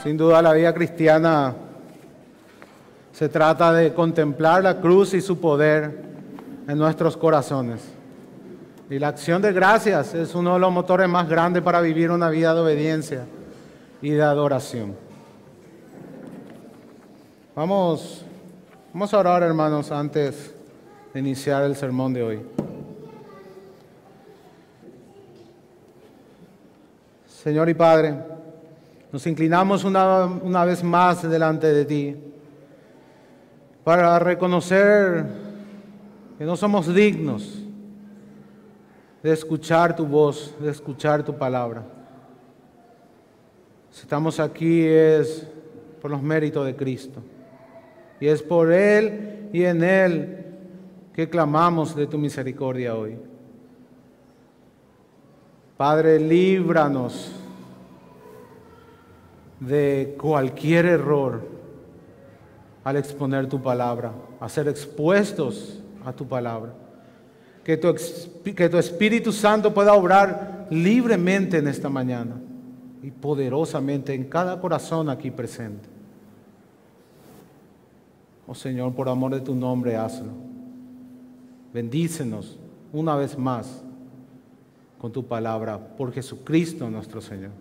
Sin duda la vida cristiana se trata de contemplar la cruz y su poder en nuestros corazones. Y la acción de gracias es uno de los motores más grandes para vivir una vida de obediencia y de adoración. Vamos a orar, hermanos, antes de iniciar el sermón de hoy. Señor y Padre, nos inclinamos una vez más delante de ti para reconocer que no somos dignos de escuchar tu voz, de escuchar tu palabra. Si estamos aquí es por los méritos de Cristo. Y es por Él y en Él que clamamos de tu misericordia hoy. Padre, líbranos de cualquier error al exponer tu palabra, a ser expuestos a tu palabra. Que tu Espíritu Santo pueda obrar libremente en esta mañana y poderosamente en cada corazón aquí presente. Oh Señor, por amor de tu nombre, hazlo. Bendícenos una vez más con tu palabra, por Jesucristo nuestro Señor.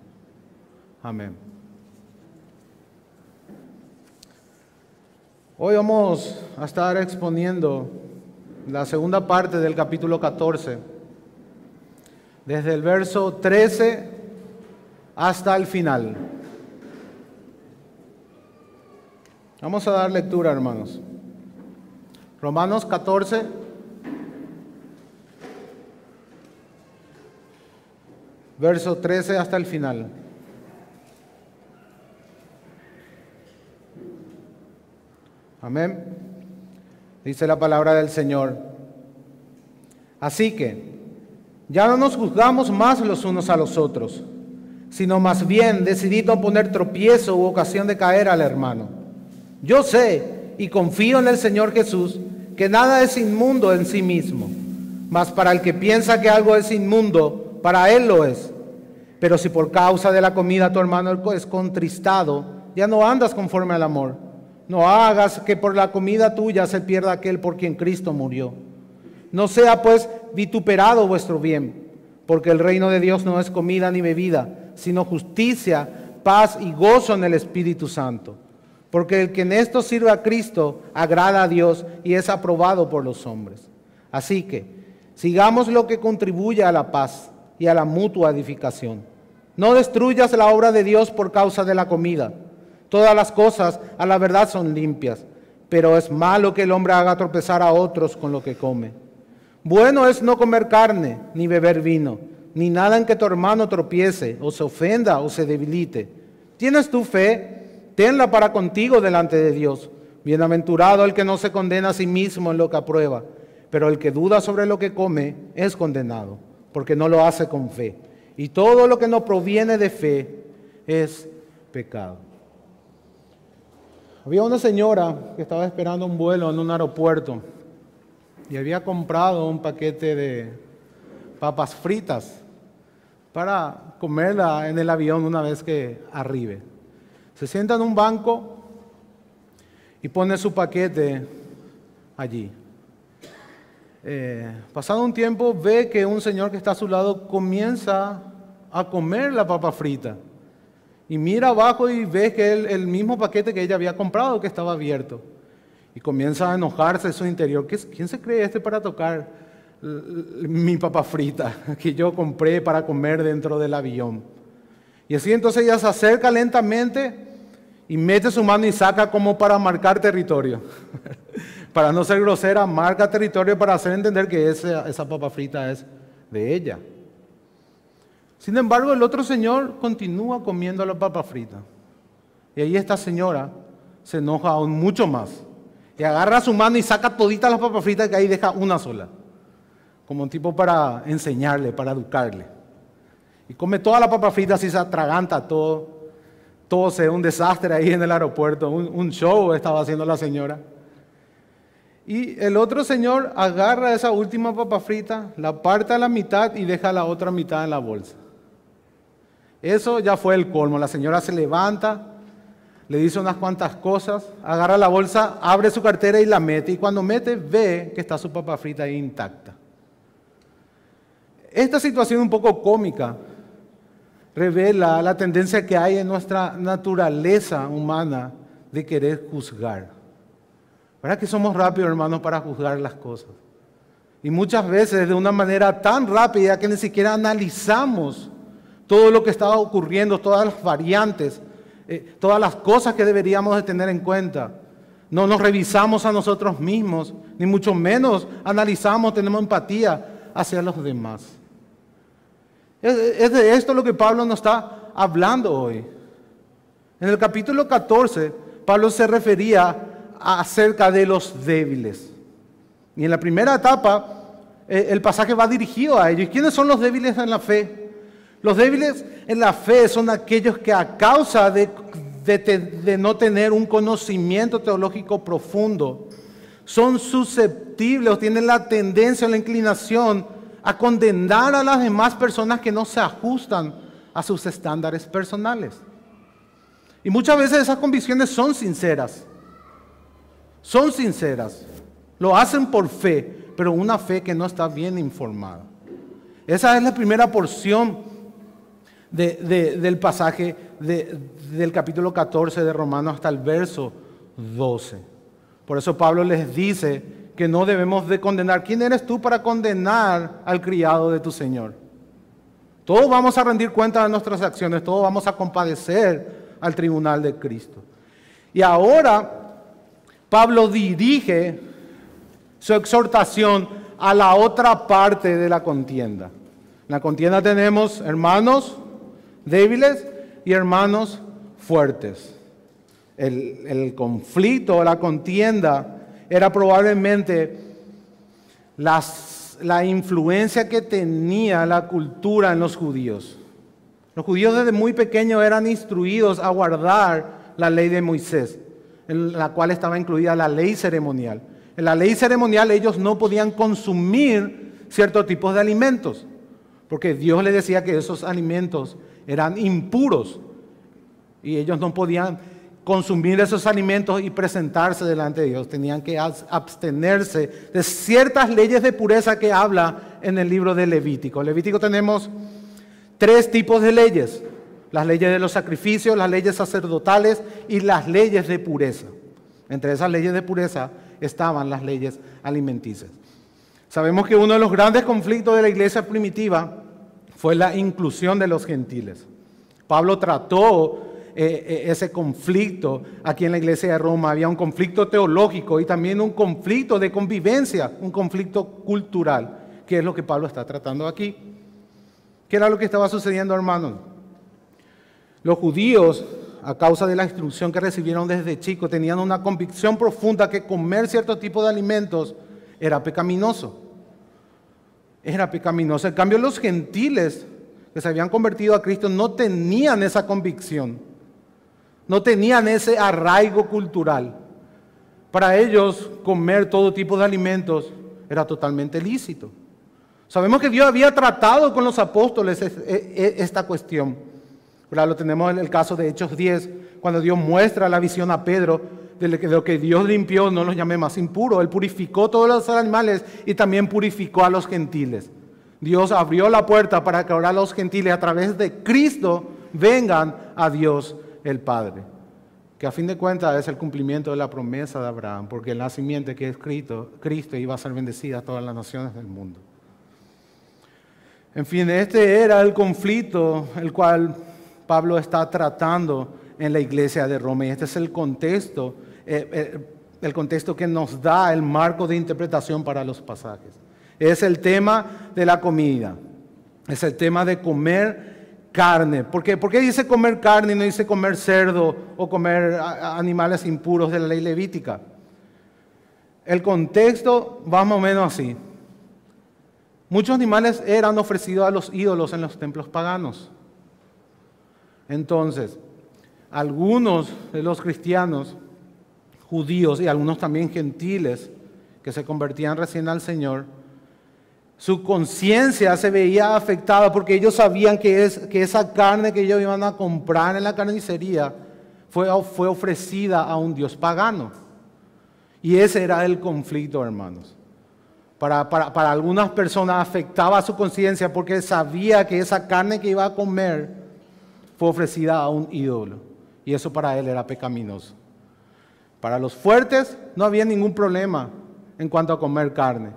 Amén. Hoy vamos a estar exponiendo la segunda parte del capítulo 14, desde el verso 13 hasta el final. Vamos a dar lectura, hermanos. Romanos 14, verso 13 hasta el final. Amén. Dice la palabra del Señor. Así que ya no nos juzgamos más los unos a los otros, sino más bien decidid no poner tropiezo u ocasión de caer al hermano. Yo sé y confío en el Señor Jesús que nada es inmundo en sí mismo, mas para el que piensa que algo es inmundo, para él lo es. Pero si por causa de la comida tu hermano es contristado, ya no andas conforme al amor. No hagas que por la comida tuya se pierda aquel por quien Cristo murió. No sea pues vituperado vuestro bien, porque el reino de Dios no es comida ni bebida, sino justicia, paz y gozo en el Espíritu Santo. Porque el que en esto sirve a Cristo agrada a Dios y es aprobado por los hombres. Así que sigamos lo que contribuye a la paz y a la mutua edificación. No destruyas la obra de Dios por causa de la comida. Todas las cosas a la verdad son limpias, pero es malo que el hombre haga tropezar a otros con lo que come. Bueno es no comer carne, ni beber vino, ni nada en que tu hermano tropiece, o se ofenda, o se debilite. ¿Tienes tu fe? Tenla para contigo delante de Dios. Bienaventurado el que no se condena a sí mismo en lo que aprueba, pero el que duda sobre lo que come es condenado, porque no lo hace con fe. Y todo lo que no proviene de fe es pecado. Había una señora que estaba esperando un vuelo en un aeropuerto y había comprado un paquete de papas fritas para comerla en el avión una vez que arribe. Se sienta en un banco y pone su paquete allí. Pasado un tiempo ve que un señor que está a su lado comienza a comer la papa frita. Y mira abajo y ve que el mismo paquete que ella había comprado que estaba abierto. Y comienza a enojarse en su interior. ¿Quién se cree para tocar mi papa frita que yo compré para comer dentro del avión? Y así entonces ella se acerca lentamente y mete su mano y saca como para marcar territorio. Para no ser grosera, marca territorio para hacer entender que esa papa frita es de ella. Sin embargo, el otro señor continúa comiendo la papa frita. Y ahí esta señora se enoja aún mucho más. Y agarra su mano y saca toditas las papas fritas que ahí deja una sola. Como un tipo para enseñarle, para educarle. Y come toda la papa frita y se atraganta todo. Todo se ve un desastre ahí en el aeropuerto. Un show estaba haciendo la señora. Y el otro señor agarra esa última papa frita, la parte a la mitad y deja la otra mitad en la bolsa. Eso ya fue el colmo. La señora se levanta, le dice unas cuantas cosas, agarra la bolsa, abre su cartera y la mete, y cuando mete ve que está su papa frita ahí intacta. Esta situación un poco cómica revela la tendencia que hay en nuestra naturaleza humana de querer juzgar. ¿Verdad que somos rápidos, hermanos, para juzgar las cosas? Y muchas veces de una manera tan rápida que ni siquiera analizamos todo lo que estaba ocurriendo, todas las variantes, todas las cosas que deberíamos de tener en cuenta. No nos revisamos a nosotros mismos, ni mucho menos analizamos, tenemos empatía hacia los demás. Es de esto lo que Pablo nos está hablando hoy. En el capítulo 14, Pablo se refería acerca de los débiles. Y en la primera etapa, el pasaje va dirigido a ellos. ¿Quiénes son los débiles en la fe? Los débiles en la fe son aquellos que a causa de no tener un conocimiento teológico profundo, son susceptibles o tienen la tendencia o la inclinación a condenar a las demás personas que no se ajustan a sus estándares personales. Y muchas veces esas convicciones son sinceras. Son sinceras. Lo hacen por fe, pero una fe que no está bien informada. Esa es la primera porción del pasaje del capítulo 14 de Romanos hasta el verso 12. Por eso Pablo les dice que no debemos de condenar. ¿Quién eres tú para condenar al criado de tu Señor? Todos vamos a rendir cuenta de nuestras acciones, todos vamos a compadecer al tribunal de Cristo. Y ahora Pablo dirige su exhortación a la otra parte de la contienda. En la contienda tenemos hermanos débiles y hermanos fuertes. El conflicto, la contienda, era probablemente la influencia que tenía la cultura en los judíos. Los judíos desde muy pequeños eran instruidos a guardar la ley de Moisés, en la cual estaba incluida la ley ceremonial. En la ley ceremonial ellos no podían consumir ciertos tipos de alimentos, porque Dios les decía que esos alimentos eran impuros y ellos no podían consumir esos alimentos y presentarse delante de Dios. Tenían que abstenerse de ciertas leyes de pureza que habla en el libro de Levítico. En Levítico tenemos 3 tipos de leyes: las leyes de los sacrificios, las leyes sacerdotales y las leyes de pureza. Entre esas leyes de pureza estaban las leyes alimenticias. Sabemos que uno de los grandes conflictos de la iglesia primitiva fue la inclusión de los gentiles. Pablo trató ese conflicto aquí en la iglesia de Roma. Había un conflicto teológico y también un conflicto de convivencia, un conflicto cultural, que es lo que Pablo está tratando aquí. ¿Qué era lo que estaba sucediendo, hermanos? Los judíos, a causa de la instrucción que recibieron desde chicos, tenían una convicción profunda que comer cierto tipo de alimentos era pecaminoso. Era pecaminoso. En cambio, los gentiles que se habían convertido a Cristo no tenían esa convicción. No tenían ese arraigo cultural. Para ellos, comer todo tipo de alimentos era totalmente lícito. Sabemos que Dios había tratado con los apóstoles esta cuestión. Lo tenemos en el caso de Hechos 10, cuando Dios muestra la visión a Pedro de lo que Dios limpió, no los llame más impuros. Él purificó todos los animales y también purificó a los gentiles. Dios abrió la puerta para que ahora los gentiles a través de Cristo vengan a Dios el Padre, que a fin de cuentas es el cumplimiento de la promesa de Abraham, porque el nacimiento que es Cristo iba a ser bendecida a todas las naciones del mundo. En fin, este era el conflicto el cual Pablo está tratando en la iglesia de Roma, y este es el contexto que nos da el marco de interpretación para los pasajes. Es el tema de la comida, es el tema de comer carne. ¿Por qué dice comer carne y no dice comer cerdo o comer animales impuros de la ley levítica? El contexto va más o menos así. Muchos animales eran ofrecidos a los ídolos en los templos paganos. Entonces, algunos de los cristianos judíos y algunos también gentiles que se convertían recién al Señor, su conciencia se veía afectada porque ellos sabían que esa carne que ellos iban a comprar en la carnicería fue ofrecida a un Dios pagano. Y ese era el conflicto, hermanos. Para algunas personas afectaba su conciencia porque sabía que esa carne que iba a comer fue ofrecida a un ídolo. Y eso para él era pecaminoso. Para los fuertes no había ningún problema en cuanto a comer carne,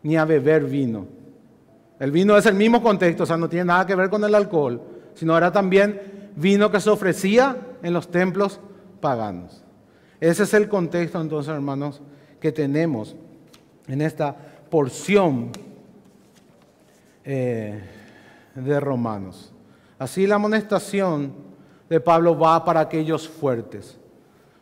ni a beber vino. El vino es el mismo contexto, o sea, no tiene nada que ver con el alcohol, sino era también vino que se ofrecía en los templos paganos. Ese es el contexto, entonces, hermanos, que tenemos en esta porción de Romanos. Así la amonestación de Pablo va para aquellos fuertes,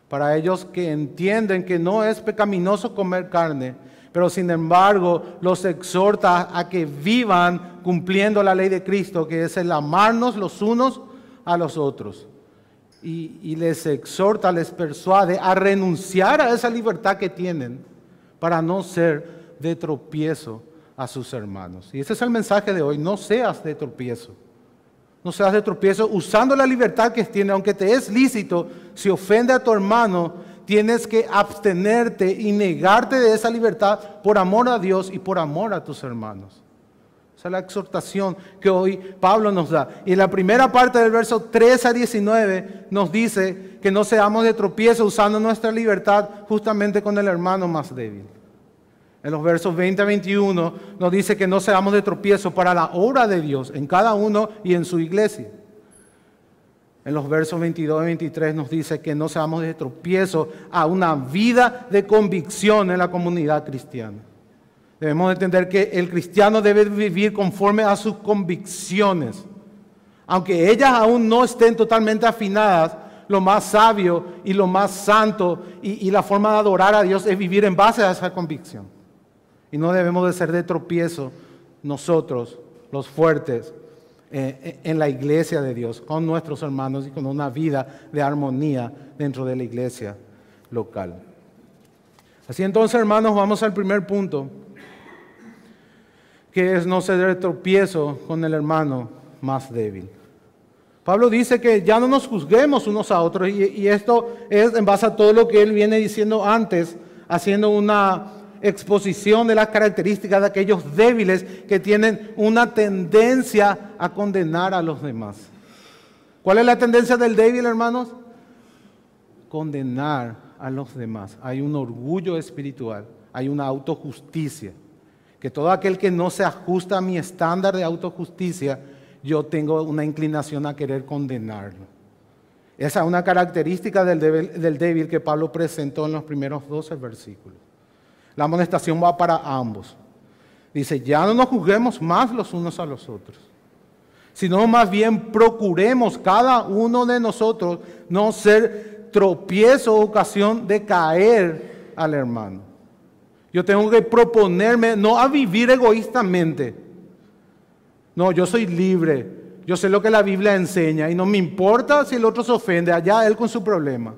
para ellos que entienden que no es pecaminoso comer carne, pero sin embargo los exhorta a que vivan cumpliendo la ley de Cristo, que es el amarnos los unos a los otros. Y les exhorta, les persuade a renunciar a esa libertad que tienen para no ser de tropiezo a sus hermanos. Y ese es el mensaje de hoy: no seas de tropiezo. No seas de tropiezo usando la libertad que tienes, aunque te es lícito. Si ofende a tu hermano, tienes que abstenerte y negarte de esa libertad por amor a Dios y por amor a tus hermanos. Esa es la exhortación que hoy Pablo nos da. Y en la primera parte del verso 3 a 19 nos dice que no seamos de tropiezo usando nuestra libertad justamente con el hermano más débil. En los versos 20 a 21 nos dice que no seamos de tropiezo para la obra de Dios en cada uno y en su iglesia. En los versos 22 y 23 nos dice que no seamos de tropiezo a una vida de convicción en la comunidad cristiana. Debemos entender que el cristiano debe vivir conforme a sus convicciones. Aunque ellas aún no estén totalmente afinadas, lo más sabio y lo más santo y la forma de adorar a Dios es vivir en base a esa convicción. Y no debemos de ser de tropiezo nosotros, los fuertes, en la iglesia de Dios, con nuestros hermanos y con una vida de armonía dentro de la iglesia local. Así entonces, hermanos, vamos al primer punto, que es no ser de tropiezo con el hermano más débil. Pablo dice que ya no nos juzguemos unos a otros, y esto es en base a todo lo que él viene diciendo antes, haciendo una exposición de las características de aquellos débiles que tienen una tendencia a condenar a los demás. ¿Cuál es la tendencia del débil, hermanos? Condenar a los demás. Hay un orgullo espiritual, hay una autojusticia, que todo aquel que no se ajusta a mi estándar de autojusticia, yo tengo una inclinación a querer condenarlo. Esa es una característica del débil que Pablo presentó en los primeros 12 versículos. La amonestación va para ambos. Dice, ya no nos juzguemos más los unos a los otros, sino más bien procuremos cada uno de nosotros no ser tropiezo o ocasión de caer al hermano. Yo tengo que proponerme no a vivir egoístamente. No, yo soy libre, yo sé lo que la Biblia enseña y no me importa si el otro se ofende, allá él con su problema.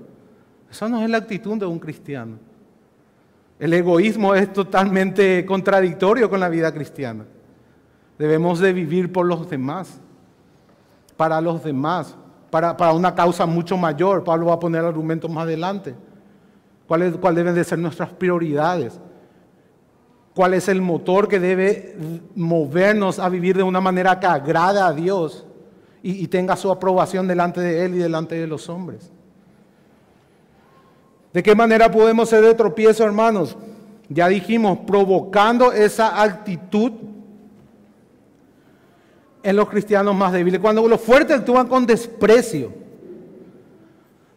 Esa no es la actitud de un cristiano. El egoísmo es totalmente contradictorio con la vida cristiana. Debemos de vivir por los demás, para los demás, para una causa mucho mayor. Pablo va a poner argumentos más adelante. ¿Cuáles deben de ser nuestras prioridades? ¿Cuál es el motor que debe movernos a vivir de una manera que agrade a Dios y tenga su aprobación delante de Él y delante de los hombres? ¿De qué manera podemos ser de tropiezo, hermanos? Ya dijimos, provocando esa actitud en los cristianos más débiles. Cuando los fuertes actúan con desprecio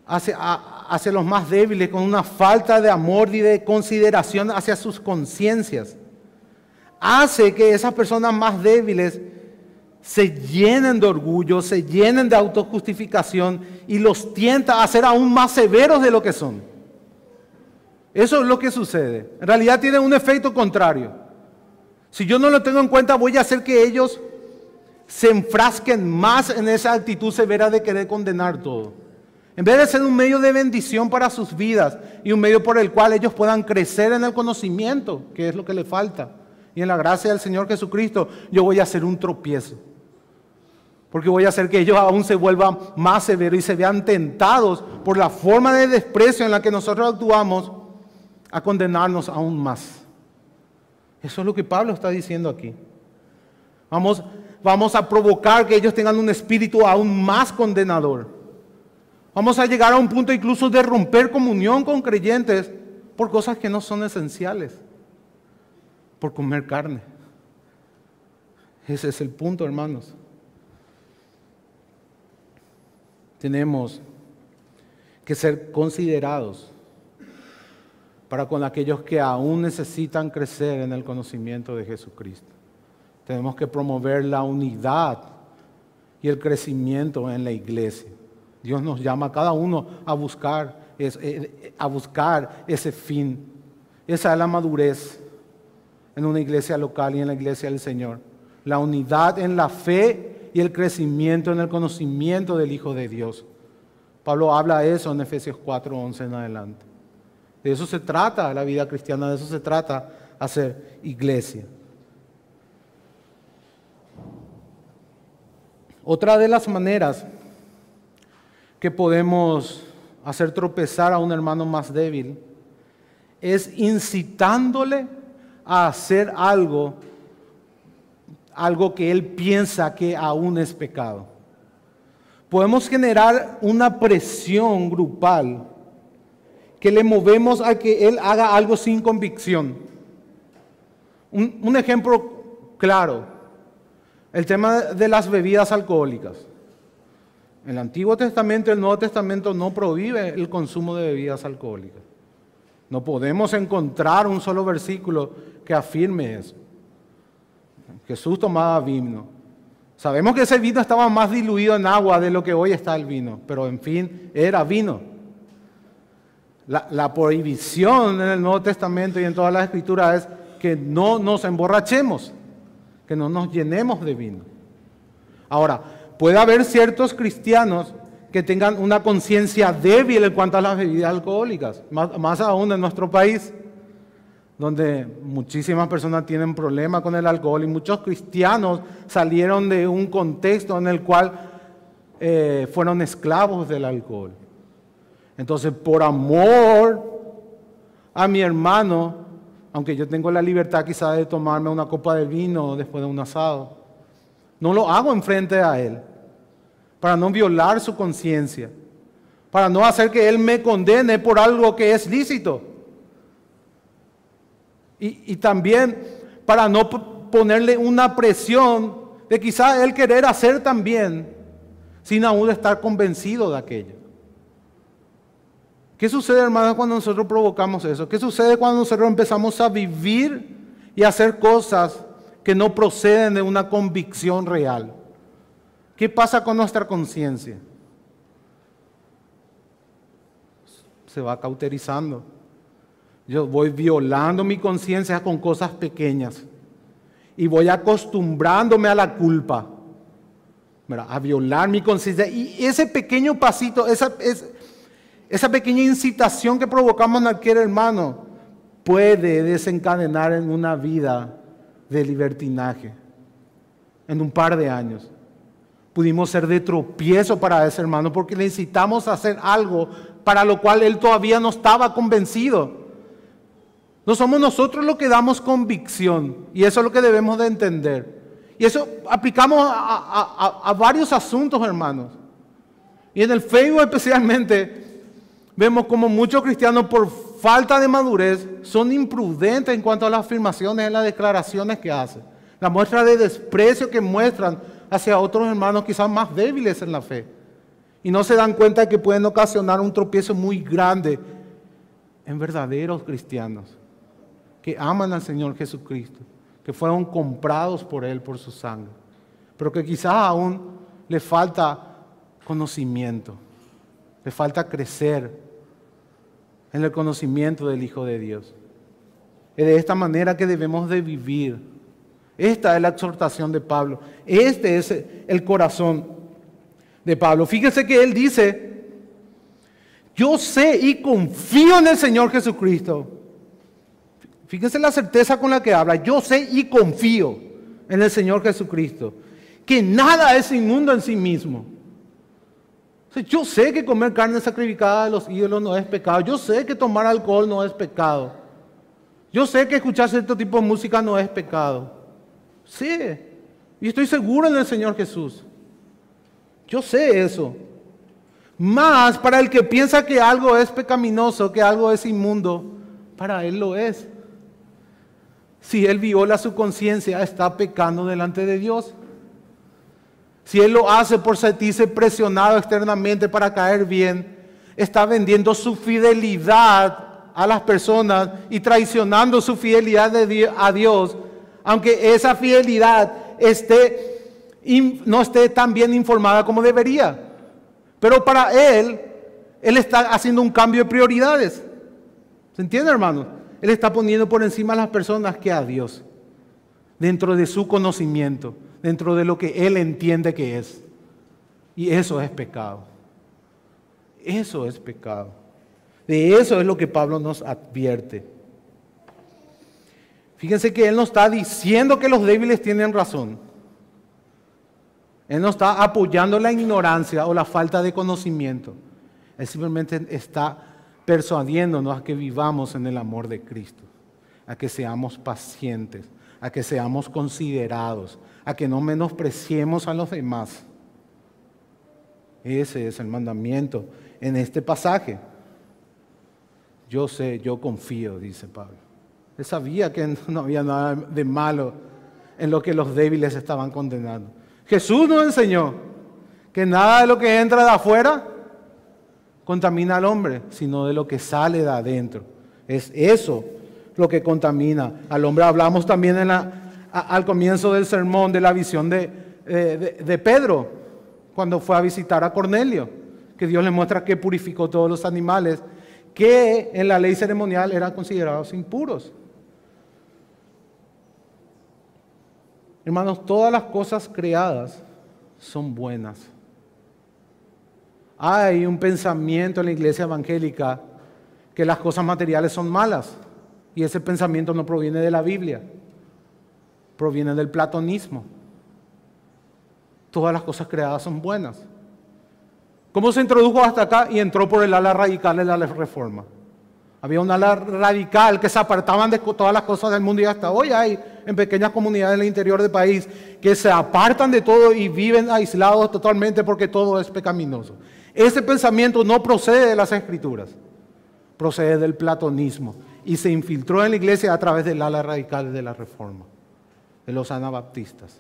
hacia los más débiles, con una falta de amor y de consideración hacia sus conciencias, hace que esas personas más débiles se llenen de orgullo, se llenen de autojustificación y los tienta a ser aún más severos de lo que son. Eso es lo que sucede. En realidad tiene un efecto contrario. Si yo no lo tengo en cuenta, voy a hacer que ellos se enfrasquen más en esa actitud severa de querer condenar todo. En vez de ser un medio de bendición para sus vidas y un medio por el cual ellos puedan crecer en el conocimiento, que es lo que les falta, y en la gracia del Señor Jesucristo, yo voy a hacer un tropiezo. Porque voy a hacer que ellos aún se vuelvan más severos y se vean tentados por la forma de desprecio en la que nosotros actuamos a condenarnos aún más. Eso es lo que Pablo está diciendo aquí. Vamos a provocar que ellos tengan un espíritu aún más condenador. Vamos a llegar a un punto incluso de romper comunión con creyentes por cosas que no son esenciales, por comer carne. Ese es el punto, hermanos. Tenemos que ser considerados para con aquellos que aún necesitan crecer en el conocimiento de Jesucristo. Tenemos que promover la unidad y el crecimiento en la iglesia. Dios nos llama a cada uno a buscar ese fin. Esa es la madurez en una iglesia local y en la iglesia del Señor. La unidad en la fe y el crecimiento en el conocimiento del Hijo de Dios. Pablo habla de eso en Efesios 4:11 en adelante. De eso se trata la vida cristiana, de eso se trata hacer iglesia. Otra de las maneras que podemos hacer tropezar a un hermano más débil es incitándole a hacer algo que él piensa que aún es pecado. Podemos generar una presión grupal que le movemos a que él haga algo sin convicción. Un ejemplo claro, el tema de las bebidas alcohólicas. El Antiguo Testamento y el Nuevo Testamento no prohíbe el consumo de bebidas alcohólicas. No podemos encontrar un solo versículo que afirme eso. Jesús tomaba vino. Sabemos que ese vino estaba más diluido en agua de lo que hoy está el vino, pero en fin, era vino. La prohibición en el Nuevo Testamento y en todas las Escrituras es que no nos emborrachemos, que no nos llenemos de vino. Ahora, puede haber ciertos cristianos que tengan una conciencia débil en cuanto a las bebidas alcohólicas, más aún en nuestro país, donde muchísimas personas tienen problemas con el alcohol y muchos cristianos salieron de un contexto en el cual fueron esclavos del alcohol. Entonces, por amor a mi hermano, aunque yo tengo la libertad quizá de tomarme una copa de vino después de un asado, no lo hago enfrente a él, para no violar su conciencia, para no hacer que él me condene por algo que es lícito. Y también para no ponerle una presión de quizá él querer hacer también, sin aún estar convencido de aquello. ¿Qué sucede, hermanos, cuando nosotros provocamos eso? ¿Qué sucede cuando nosotros empezamos a vivir y a hacer cosas que no proceden de una convicción real? ¿Qué pasa con nuestra conciencia? Se va cauterizando. Yo voy violando mi conciencia con cosas pequeñas y voy acostumbrándome a la culpa, ¿verdad? A violar mi conciencia. Y ese pequeño pasito, esa pequeña incitación que provocamos en aquel hermano puede desencadenar en una vida de libertinaje en un par de años. Pudimos ser de tropiezo para ese hermano porque le incitamos a hacer algo para lo cual él todavía no estaba convencido. No somos nosotros los que damos convicción, y eso es lo que debemos de entender. Y eso aplicamos a varios asuntos, hermanos. Y en el Facebook especialmente vemos como muchos cristianos por falta de madurez son imprudentes en cuanto a las afirmaciones y las declaraciones que hacen. La muestra de desprecio que muestran hacia otros hermanos quizás más débiles en la fe. Y no se dan cuenta de que pueden ocasionar un tropiezo muy grande en verdaderos cristianos que aman al Señor Jesucristo, que fueron comprados por Él, por su sangre, pero que quizás aún le falta conocimiento, le falta crecer en el conocimiento del Hijo de Dios. Es de esta manera que debemos de vivir. Esta es la exhortación de Pablo. Este es el corazón de Pablo. Fíjense que él dice, yo sé y confío en el Señor Jesucristo. Fíjense la certeza con la que habla. Yo sé y confío en el Señor Jesucristo, que nada es inmundo en sí mismo. O sea, yo sé que comer carne sacrificada a los ídolos no es pecado. Yo sé que tomar alcohol no es pecado. Yo sé que escuchar cierto tipo de música no es pecado. Sí, y estoy seguro en el Señor Jesús. Yo sé eso. Más para el que piensa que algo es pecaminoso, que algo es inmundo, para él lo es. Si él viola su conciencia, está pecando delante de Dios. Si él lo hace por sentirse presionado externamente para caer bien, está vendiendo su fidelidad a las personas y traicionando su fidelidad a Dios, aunque esa fidelidad no esté tan bien informada como debería. Pero para él está haciendo un cambio de prioridades. ¿Se entiende, hermano? Él está poniendo por encima a las personas que a Dios, dentro de su conocimiento, dentro de lo que él entiende que es. Y eso es pecado. Eso es pecado. De eso es lo que Pablo nos advierte. Fíjense que él no está diciendo que los débiles tienen razón. Él no está apoyando la ignorancia o la falta de conocimiento. Él simplemente está persuadiéndonos a que vivamos en el amor de Cristo, a que seamos pacientes, a que seamos considerados, a que no menospreciemos a los demás. Ese es el mandamiento en este pasaje. Yo sé, yo confío, dice Pablo. Él sabía que no había nada de malo en lo que los débiles estaban condenando. Jesús nos enseñó que nada de lo que entra de afuera contamina al hombre, sino de lo que sale de adentro. Es eso lo que contamina al hombre. Hablamos también al comienzo del sermón de la visión de Pedro, cuando fue a visitar a Cornelio, que Dios le muestra que purificó todos los animales que en la ley ceremonial eran considerados impuros. Hermanos, todas las cosas creadas son buenas. Hay un pensamiento en la iglesia evangélica que las cosas materiales son malas, y ese pensamiento no proviene de la Biblia, proviene del platonismo. Todas las cosas creadas son buenas. ¿Cómo se introdujo hasta acá? Y entró por el ala radical de la reforma. Había un ala radical que se apartaban de todas las cosas del mundo, y hasta hoy hay en pequeñas comunidades en el interior del país que se apartan de todo y viven aislados totalmente porque todo es pecaminoso. Ese pensamiento no procede de las Escrituras, procede del platonismo y se infiltró en la iglesia a través del ala radical de la reforma, de los anabaptistas.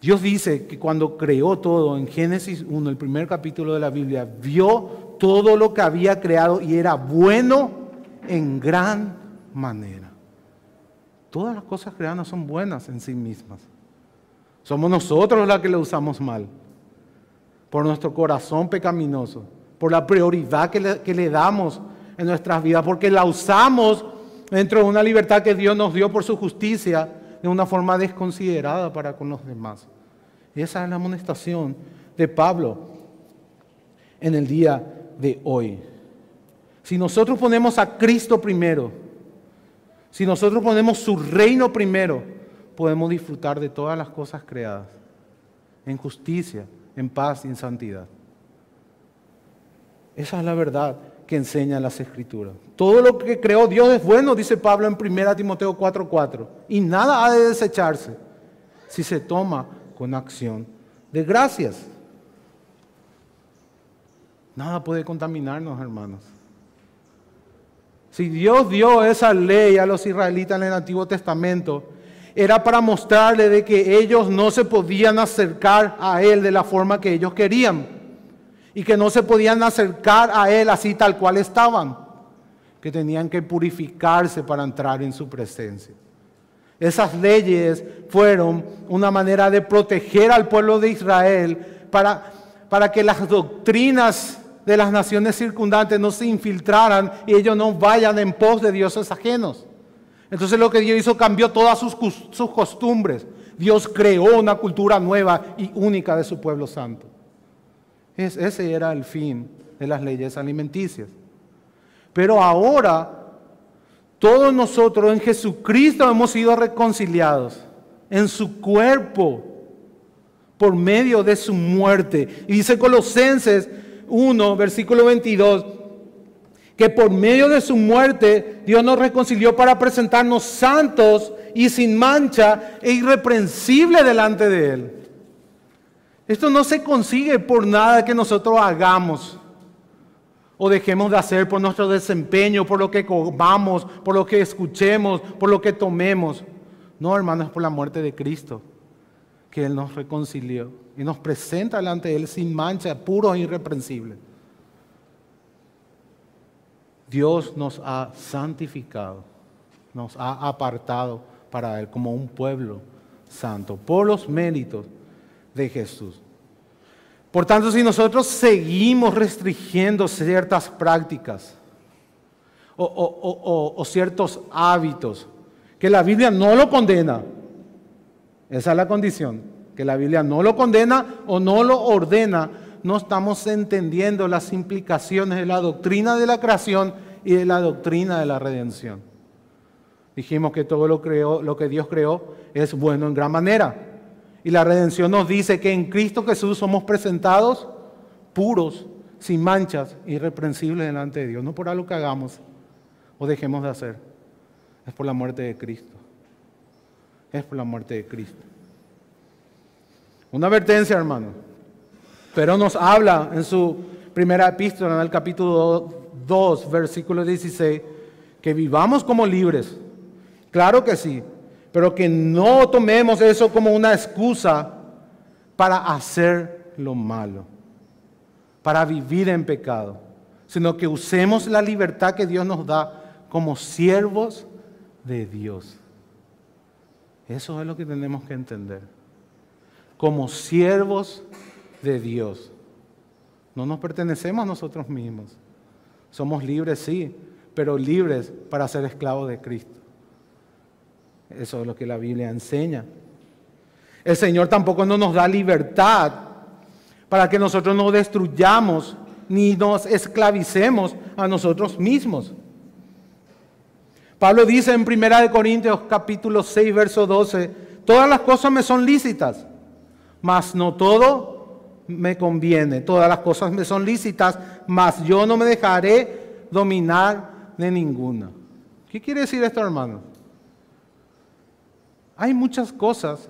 Dios dice que cuando creó todo, en Génesis 1, el primer capítulo de la Biblia, vio todo lo que había creado y era bueno en gran manera. Todas las cosas creadas son buenas en sí mismas. Somos nosotros los que lo usamos mal, por nuestro corazón pecaminoso, por la prioridad que le damos en nuestras vidas, porque la usamos dentro de una libertad que Dios nos dio por su justicia, de una forma desconsiderada para con los demás. Y esa es la amonestación de Pablo en el día de hoy. Si nosotros ponemos a Cristo primero, si nosotros ponemos su reino primero, podemos disfrutar de todas las cosas creadas, en justicia, en paz y en santidad. Esa es la verdad que enseñan las Escrituras. Todo lo que creó Dios es bueno, dice Pablo en 1 Timoteo 4:4, y nada ha de desecharse si se toma con acción de gracias. Nada puede contaminarnos, hermanos. Si Dios dio esa ley a los israelitas en el Antiguo Testamento, era para mostrarle de que ellos no se podían acercar a Él de la forma que ellos querían, y que no se podían acercar a Él así tal cual estaban, que tenían que purificarse para entrar en su presencia. Esas leyes fueron una manera de proteger al pueblo de Israel para que las doctrinas de las naciones circundantes no se infiltraran y ellos no vayan en pos de dioses ajenos. Entonces lo que Dios hizo, cambió todas sus costumbres. Dios creó una cultura nueva y única de su pueblo santo. Ese era el fin de las leyes alimenticias. Pero ahora, todos nosotros en Jesucristo hemos sido reconciliados en su cuerpo por medio de su muerte. Y dice Colosenses 1, versículo 22, que por medio de su muerte Dios nos reconcilió para presentarnos santos y sin mancha e irreprensible delante de Él. Esto no se consigue por nada que nosotros hagamos o dejemos de hacer, por nuestro desempeño, por lo que comamos, por lo que escuchemos, por lo que tomemos. No, hermanos, es por la muerte de Cristo que Él nos reconcilió y nos presenta delante de Él sin mancha, puro e irreprensible. Dios nos ha santificado, nos ha apartado para Él como un pueblo santo, por los méritos de Jesús. Por tanto, si nosotros seguimos restringiendo ciertas prácticas o ciertos hábitos, que la Biblia no lo condena, esa es la condición, que la Biblia no lo condena o no lo ordena, no estamos entendiendo las implicaciones de la doctrina de la creación y de la doctrina de la redención. Dijimos que todo lo que Dios creó es bueno en gran manera. Y la redención nos dice que en Cristo Jesús somos presentados puros, sin manchas, irreprensibles delante de Dios. No por algo que hagamos o dejemos de hacer. Es por la muerte de Cristo. Es por la muerte de Cristo. Una advertencia, hermano. Pero nos habla en su primera epístola, en el capítulo 2, versículo 16, que vivamos como libres. Claro que sí. Pero que no tomemos eso como una excusa para hacer lo malo, para vivir en pecado, sino que usemos la libertad que Dios nos da como siervos de Dios. Eso es lo que tenemos que entender. Como siervos de Dios. No nos pertenecemos a nosotros mismos. Somos libres, sí, pero libres para ser esclavos de Cristo. Eso es lo que la Biblia enseña. El Señor tampoco no nos da libertad para que nosotros no destruyamos ni nos esclavicemos a nosotros mismos. Pablo dice en 1 Corintios capítulo 6, verso 12, todas las cosas me son lícitas, mas no todo me conviene. Todas las cosas me son lícitas, mas yo no me dejaré dominar de ninguna. ¿Qué quiere decir esto, hermano? Hay muchas cosas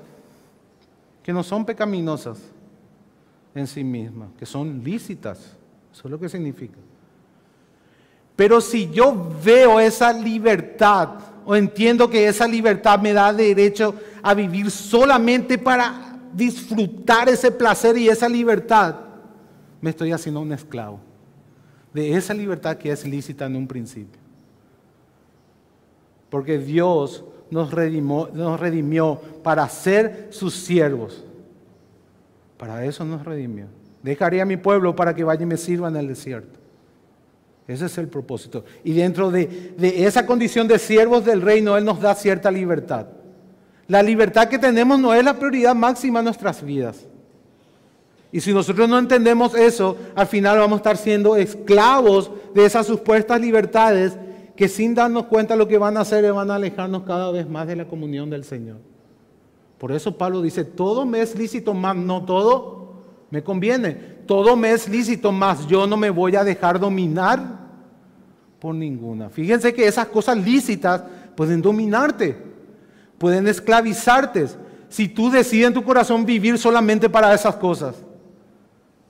que no son pecaminosas en sí mismas, que son lícitas. Eso es lo que significa. Pero si yo veo esa libertad, o entiendo que esa libertad me da derecho a vivir solamente para disfrutar ese placer y esa libertad, me estoy haciendo un esclavo de esa libertad que es lícita en un principio. Porque Dios nos redimió para ser sus siervos. Para eso nos redimió. Dejaré a mi pueblo para que vaya y me sirva en el desierto. Ese es el propósito. Y dentro de esa condición de siervos del reino, Él nos da cierta libertad. La libertad que tenemos no es la prioridad máxima en nuestras vidas. Y si nosotros no entendemos eso, al final vamos a estar siendo esclavos de esas supuestas libertades que sin darnos cuenta lo que van a hacer es van a alejarnos cada vez más de la comunión del Señor. Por eso Pablo dice, todo me es lícito, mas no todo me conviene. Todo me es lícito, mas yo no me voy a dejar dominar por ninguna. Fíjense que esas cosas lícitas pueden dominarte, pueden esclavizarte. Si tú decides en tu corazón vivir solamente para esas cosas,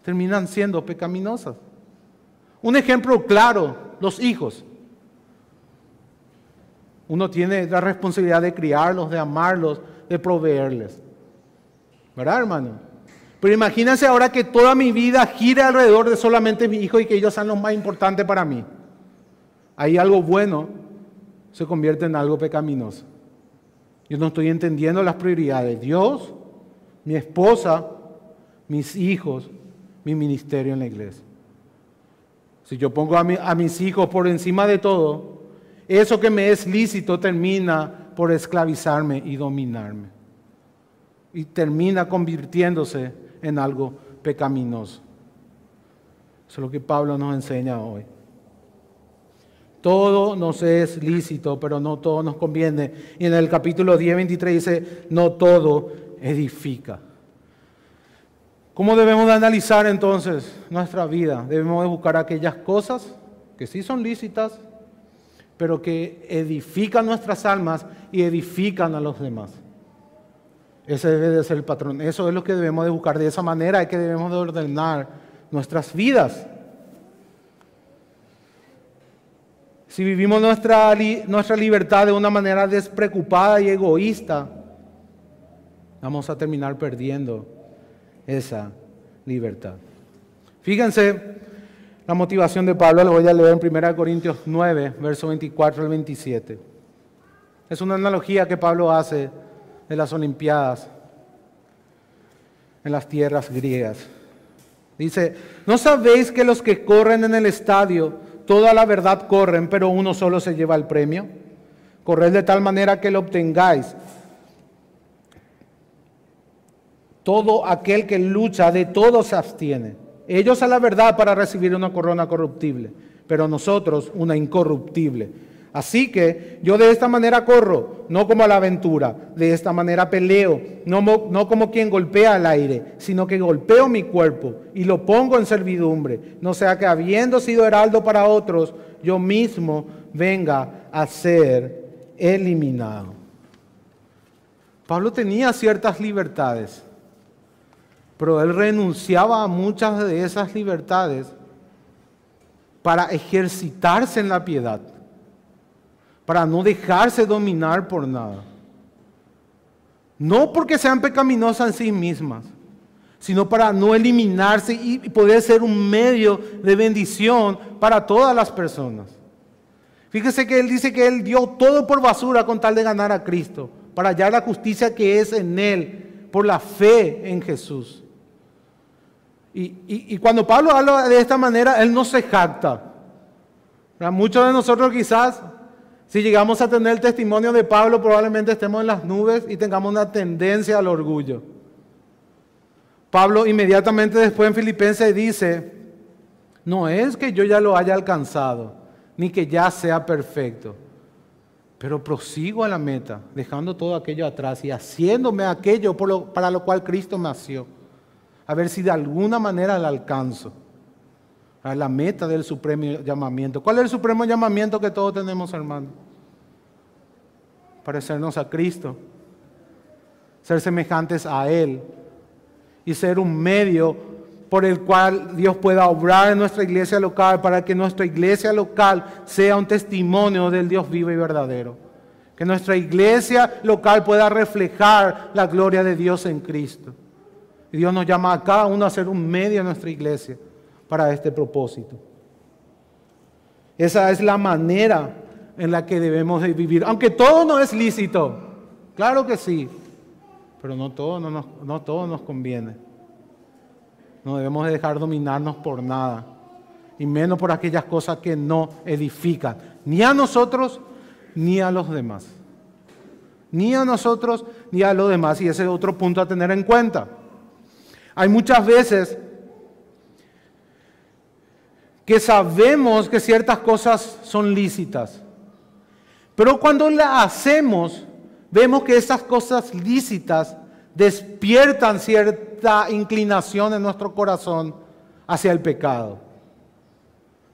terminan siendo pecaminosas. Un ejemplo claro, los hijos. Uno tiene la responsabilidad de criarlos, de amarlos, de proveerles. ¿Verdad, hermano? Pero imagínense ahora que toda mi vida gire alrededor de solamente mi hijo y que ellos sean los más importantes para mí. Ahí algo bueno se convierte en algo pecaminoso. Yo no estoy entendiendo las prioridades. Dios, mi esposa, mis hijos, mi ministerio en la iglesia. Si yo pongo a mis hijos por encima de todo, eso que me es lícito termina por esclavizarme y dominarme. Y termina convirtiéndose en algo pecaminoso. Eso es lo que Pablo nos enseña hoy. Todo nos es lícito, pero no todo nos conviene. Y en el capítulo 10, 23 dice, no todo edifica. ¿Cómo debemos de analizar entonces nuestra vida? Debemos de buscar aquellas cosas que sí son lícitas, pero que edifican nuestras almas y edifican a los demás. Ese debe de ser el patrón. Eso es lo que debemos de buscar. De esa manera es que debemos de ordenar nuestras vidas. Si vivimos nuestra libertad de una manera despreocupada y egoísta, vamos a terminar perdiendo esa libertad. Fíjense la motivación de Pablo, lo voy a leer en 1 Corintios 9, verso 24 al 27. Es una analogía que Pablo hace de las Olimpiadas en las tierras griegas. Dice, ¿no sabéis que los que corren en el estadio, toda la verdad corren, pero uno solo se lleva el premio? Corred de tal manera que lo obtengáis. Todo aquel que lucha, de todo se abstiene. Ellos a la verdad para recibir una corona corruptible, pero nosotros una incorruptible. Así que yo de esta manera corro, no como a la aventura, de esta manera peleo, no como quien golpea al aire, sino que golpeo mi cuerpo y lo pongo en servidumbre, no sea que habiendo sido heraldo para otros, yo mismo venga a ser eliminado. Pablo tenía ciertas libertades, pero él renunciaba a muchas de esas libertades para ejercitarse en la piedad, para no dejarse dominar por nada. No porque sean pecaminosas en sí mismas, sino para no eliminarse y poder ser un medio de bendición para todas las personas. Fíjese que él dice que él dio todo por basura con tal de ganar a Cristo, para hallar la justicia que es en él, por la fe en Jesús. Y cuando Pablo habla de esta manera, él no se jacta. Muchos de nosotros quizás, si llegamos a tener el testimonio de Pablo, probablemente estemos en las nubes y tengamos una tendencia al orgullo. Pablo inmediatamente después en Filipenses dice, no es que yo ya lo haya alcanzado, ni que ya sea perfecto, pero prosigo a la meta, dejando todo aquello atrás y haciéndome aquello para lo cual Cristo me nació. A ver si de alguna manera la alcanzo. A la meta del supremo llamamiento. ¿Cuál es el supremo llamamiento que todos tenemos, hermano? Parecernos a Cristo. Ser semejantes a Él. Y ser un medio por el cual Dios pueda obrar en nuestra iglesia local para que nuestra iglesia local sea un testimonio del Dios vivo y verdadero. Que nuestra iglesia local pueda reflejar la gloria de Dios en Cristo. Y Dios nos llama a cada uno a ser un medio en nuestra iglesia para este propósito. Esa es la manera en la que debemos de vivir. Aunque todo no es lícito, claro que sí, pero no todo nos conviene. No debemos de dejar dominarnos por nada, y menos por aquellas cosas que no edifican, ni a nosotros ni a los demás. Ni a nosotros ni a los demás, y ese es otro punto a tener en cuenta. Hay muchas veces que sabemos que ciertas cosas son lícitas, pero cuando las hacemos, vemos que esas cosas lícitas despiertan cierta inclinación en nuestro corazón hacia el pecado.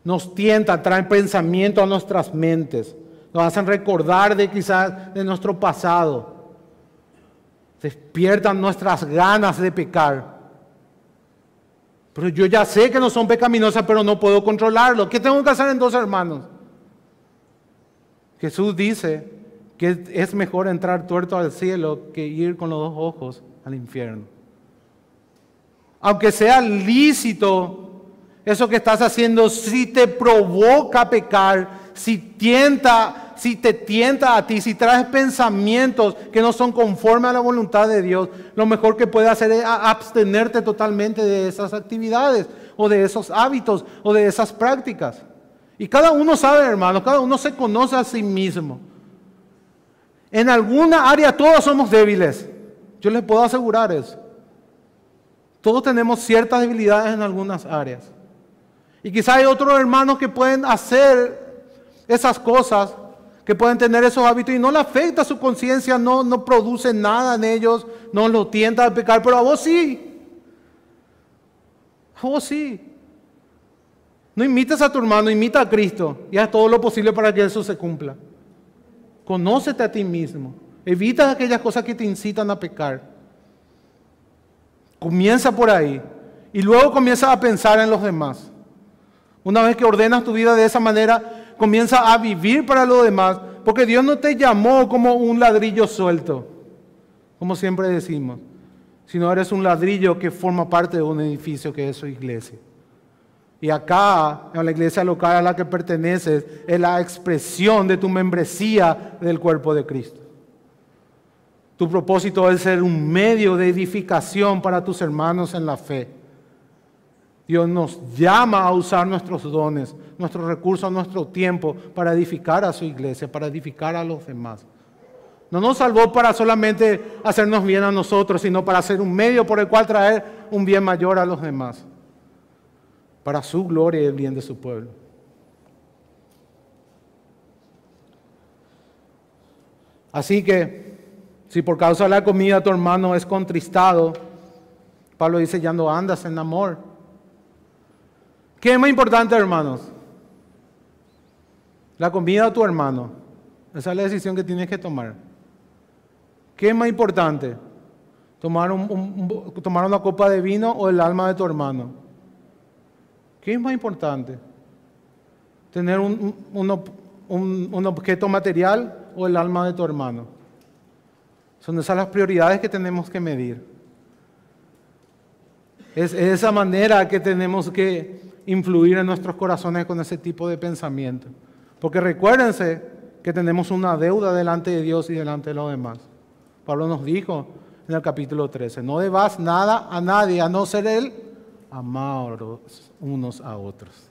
Nos tientan, traen pensamiento a nuestras mentes, nos hacen recordar quizás de nuestro pasado, despiertan nuestras ganas de pecar. Pero yo ya sé que no son pecaminosas, pero no puedo controlarlo. ¿Qué tengo que hacer entonces, hermanos? Jesús dice que es mejor entrar tuerto al cielo que ir con los dos ojos al infierno. Aunque sea lícito, eso que estás haciendo, si te provoca a pecar, si te tienta a ti, si traes pensamientos que no son conformes a la voluntad de Dios, lo mejor que puedes hacer es abstenerte totalmente de esas actividades, o de esos hábitos, o de esas prácticas. Y cada uno sabe, hermanos, cada uno se conoce a sí mismo. En alguna área todos somos débiles, yo les puedo asegurar eso. Todos tenemos ciertas debilidades en algunas áreas. Y quizá hay otros hermanos que pueden hacer esas cosas, que pueden tener esos hábitos y no le afecta su conciencia, no produce nada en ellos, no lo tienta a pecar, pero a vos sí. Oh, sí. No imites a tu hermano, imita a Cristo y haz todo lo posible para que eso se cumpla. Conócete a ti mismo. Evita aquellas cosas que te incitan a pecar. Comienza por ahí y luego comienza a pensar en los demás. Una vez que ordenas tu vida de esa manera, comienza a vivir para los demás, porque Dios no te llamó como un ladrillo suelto, como siempre decimos, sino eres un ladrillo que forma parte de un edificio que es su iglesia. Y acá, en la iglesia local a la que perteneces, es la expresión de tu membresía del cuerpo de Cristo. Tu propósito es ser un medio de edificación para tus hermanos en la fe. Dios nos llama a usar nuestros dones, nuestros recursos, nuestro tiempo para edificar a su iglesia, para edificar a los demás. No nos salvó para solamente hacernos bien a nosotros, sino para ser un medio por el cual traer un bien mayor a los demás, para su gloria y el bien de su pueblo. Así que, si por causa de la comida tu hermano es contristado, Pablo dice, ya no andas en amor. ¿Qué es más importante, hermanos? La comida de tu hermano. Esa es la decisión que tienes que tomar. ¿Qué es más importante? ¿Tomar una copa de vino o el alma de tu hermano? ¿Qué es más importante? ¿Tener un objeto material o el alma de tu hermano? Son esas las prioridades que tenemos que medir. Es de esa manera que tenemos que influir en nuestros corazones con ese tipo de pensamiento. Porque recuérdense que tenemos una deuda delante de Dios y delante de los demás. Pablo nos dijo en el capítulo 13, no debas nada a nadie, a no ser Él, amados unos a otros.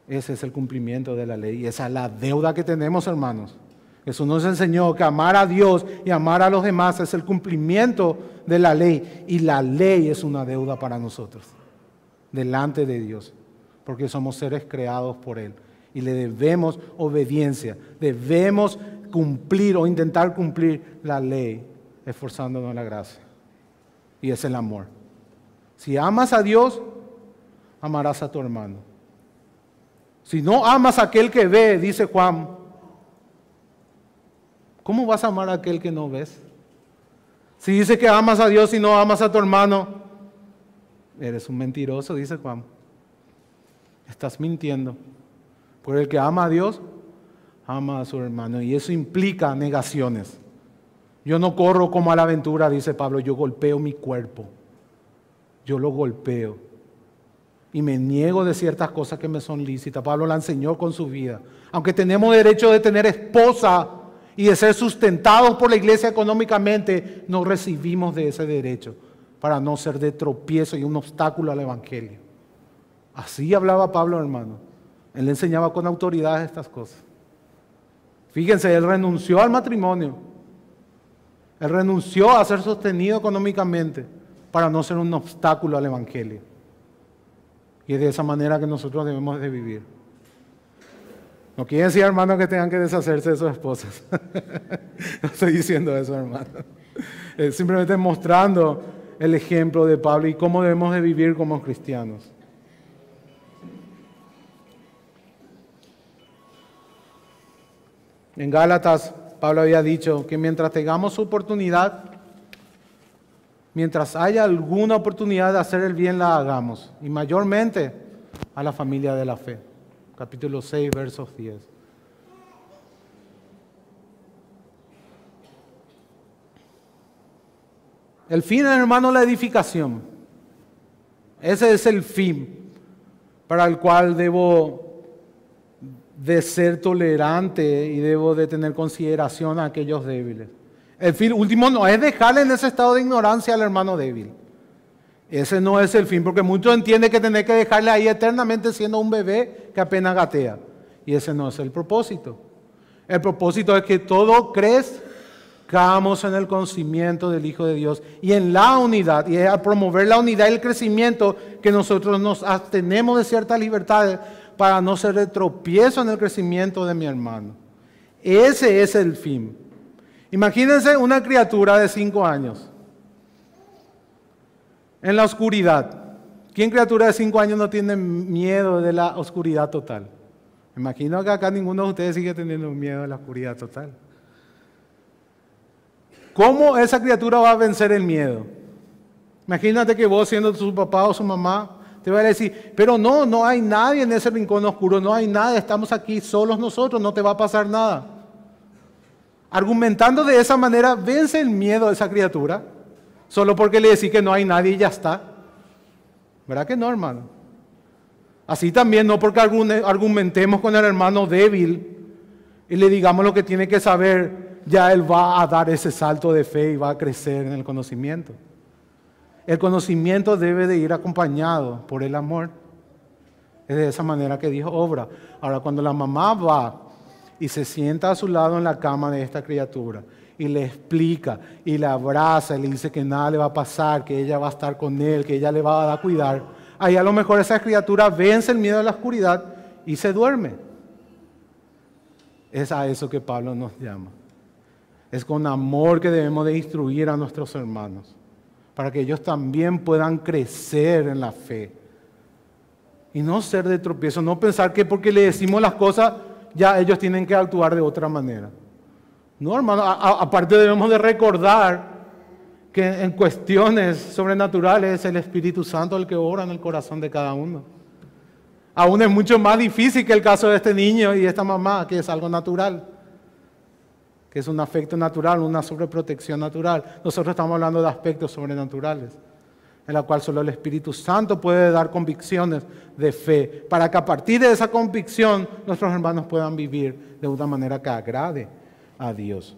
Ese es el cumplimiento de la ley y esa es la deuda que tenemos, hermanos. Jesús nos enseñó que amar a Dios y amar a los demás es el cumplimiento de la ley. Y la ley es una deuda para nosotros, delante de Dios, porque somos seres creados por Él. Y le debemos obediencia, debemos cumplir o intentar cumplir la ley, esforzándonos en la gracia. Y es el amor. Si amas a Dios, amarás a tu hermano. Si no amas a aquel que ve, dice Juan, ¿cómo vas a amar a aquel que no ves? Si dice que amas a Dios y no amas a tu hermano, eres un mentiroso, dice Juan. Estás mintiendo. Porque el que ama a Dios, ama a su hermano. Y eso implica negaciones. Yo no corro como a la aventura, dice Pablo, yo golpeo mi cuerpo. Yo lo golpeo. Y me niego de ciertas cosas que me son lícitas. Pablo la enseñó con su vida. Aunque tenemos derecho de tener esposa y de ser sustentados por la iglesia económicamente, no recibimos de ese derecho para no ser de tropiezo y un obstáculo al evangelio. Así hablaba Pablo, hermano. Él le enseñaba con autoridad estas cosas. Fíjense, él renunció al matrimonio. Él renunció a ser sostenido económicamente para no ser un obstáculo al evangelio. Y es de esa manera que nosotros debemos de vivir. No quiere decir, hermano, que tengan que deshacerse de sus esposas. No estoy diciendo eso, hermano. Simplemente mostrando el ejemplo de Pablo y cómo debemos de vivir como cristianos. En Gálatas, Pablo había dicho que mientras tengamos oportunidad, mientras haya alguna oportunidad de hacer el bien, la hagamos. Y mayormente a la familia de la fe. Capítulo 6, versos 10. El fin, hermano, la edificación. Ese es el fin para el cual debo de ser tolerante y debo de tener consideración a aquellos débiles. El fin último no es dejarle en ese estado de ignorancia al hermano débil. Ese no es el fin, porque muchos entienden que tener que dejarle ahí eternamente siendo un bebé que apenas gatea. Y ese no es el propósito. El propósito es que todos crezcamos en el conocimiento del Hijo de Dios y en la unidad, y es a promover la unidad y el crecimiento que nosotros nos abstenemos de ciertas libertades para no ser de tropiezo en el crecimiento de mi hermano. Ese es el fin. Imagínense una criatura de 5 años en la oscuridad, ¿Quién criatura de 5 años no tiene miedo de la oscuridad total? Me imagino que acá ninguno de ustedes sigue teniendo miedo de la oscuridad total. ¿Cómo esa criatura va a vencer el miedo? Imagínate que vos, siendo su papá o su mamá, te va a decir, pero no hay nadie en ese rincón oscuro, no hay nada, estamos aquí solos nosotros, no te va a pasar nada. Argumentando de esa manera, vence el miedo de esa criatura, solo porque le decís que no hay nadie y ya está. ¿Verdad que no, hermano? Así también, no porque argumentemos con el hermano débil y le digamos lo que tiene que saber, ya él va a dar ese salto de fe y va a crecer en el conocimiento. El conocimiento debe de ir acompañado por el amor. Es de esa manera que Dios obra. Ahora, cuando la mamá va y se sienta a su lado en la cama de esta criatura y le explica y le abraza y le dice que nada le va a pasar, que ella va a estar con él, que ella le va a dar cuidar, ahí a lo mejor esa criatura vence el miedo a la oscuridad y se duerme. Es a eso que Pablo nos llama. Es con amor que debemos de instruir a nuestros hermanos, para que ellos también puedan crecer en la fe. Y no ser de tropiezo, no pensar que porque le decimos las cosas, ya ellos tienen que actuar de otra manera. No, hermano, aparte debemos de recordar que en cuestiones sobrenaturales es el Espíritu Santo el que obra en el corazón de cada uno. Aún es mucho más difícil que el caso de este niño y esta mamá, que es algo natural, que es un afecto natural, una sobreprotección natural. Nosotros estamos hablando de aspectos sobrenaturales, en la cual solo el Espíritu Santo puede dar convicciones de fe, para que a partir de esa convicción nuestros hermanos puedan vivir de una manera que agrade a Dios.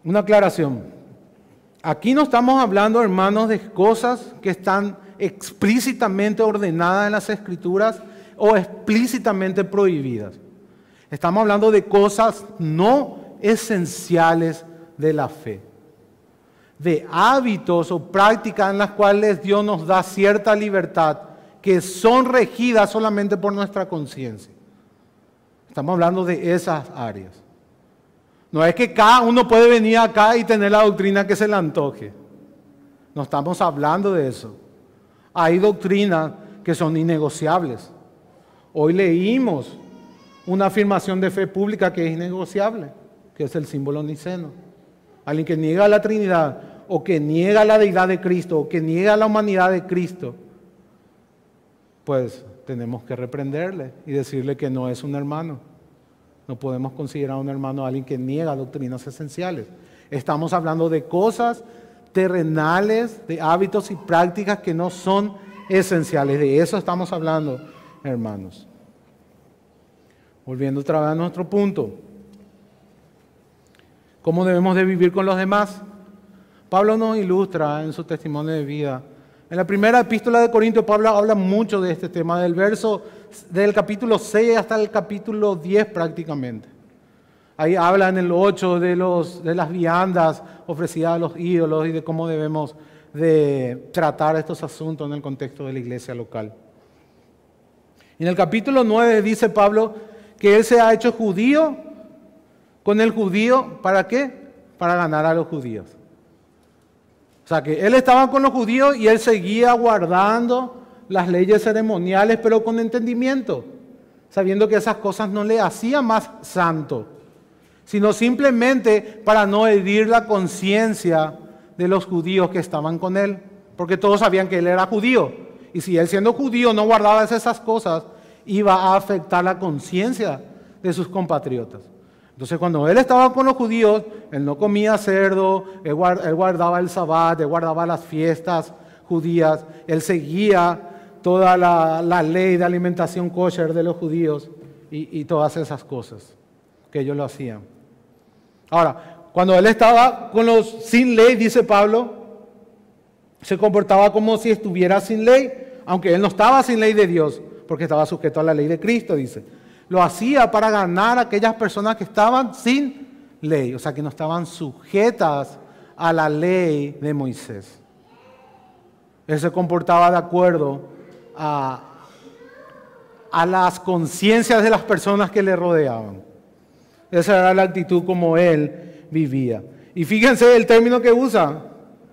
Una aclaración. Aquí no estamos hablando, hermanos, de cosas que están explícitamente ordenadas en las Escrituras o explícitamente prohibidas. Estamos hablando de cosas no esenciales de la fe, de hábitos o prácticas en las cuales Dios nos da cierta libertad que son regidas solamente por nuestra conciencia. Estamos hablando de esas áreas. No es que cada uno puede venir acá y tener la doctrina que se le antoje. No estamos hablando de eso. Hay doctrinas que son innegociables. Hoy leímos una afirmación de fe pública que es innegociable, que es el símbolo niceno. Alguien que niega la Trinidad, o que niega la deidad de Cristo, o que niega la humanidad de Cristo, pues tenemos que reprenderle y decirle que no es un hermano. No podemos considerar un hermano a alguien que niega doctrinas esenciales. Estamos hablando de cosas terrenales, de hábitos y prácticas que no son esenciales. De eso estamos hablando, hermanos. Volviendo otra vez a nuestro punto. ¿Cómo debemos de vivir con los demás? Pablo nos ilustra en su testimonio de vida. En la primera epístola de Corintios, Pablo habla mucho de este tema, del capítulo 6 hasta el capítulo 10 prácticamente. Ahí habla en el 8 de las viandas ofrecidas a los ídolos y de cómo debemos de tratar estos asuntos en el contexto de la iglesia local. Y en el capítulo 9 dice Pablo que él se ha hecho judío con el judío, ¿para qué? Para ganar a los judíos. O sea que él estaba con los judíos y él seguía guardando las leyes ceremoniales, pero con entendimiento, sabiendo que esas cosas no le hacían más santo, sino simplemente para no herir la conciencia de los judíos que estaban con él, porque todos sabían que él era judío, y si él siendo judío no guardaba esas cosas, iba a afectar la conciencia de sus compatriotas. Entonces cuando él estaba con los judíos, él no comía cerdo, él guardaba el sabbat, él guardaba las fiestas judías, él seguía toda la ley de alimentación kosher de los judíos y todas esas cosas que ellos lo hacían. Ahora, cuando él estaba con los sin ley, dice Pablo, se comportaba como si estuviera sin ley, aunque él no estaba sin ley de Dios, porque estaba sujeto a la ley de Cristo, dice. Lo hacía para ganar a aquellas personas que estaban sin ley, o sea, que no estaban sujetas a la ley de Moisés. Él se comportaba de acuerdo a las conciencias de las personas que le rodeaban. Esa era la actitud como él vivía. Y fíjense el término que usa,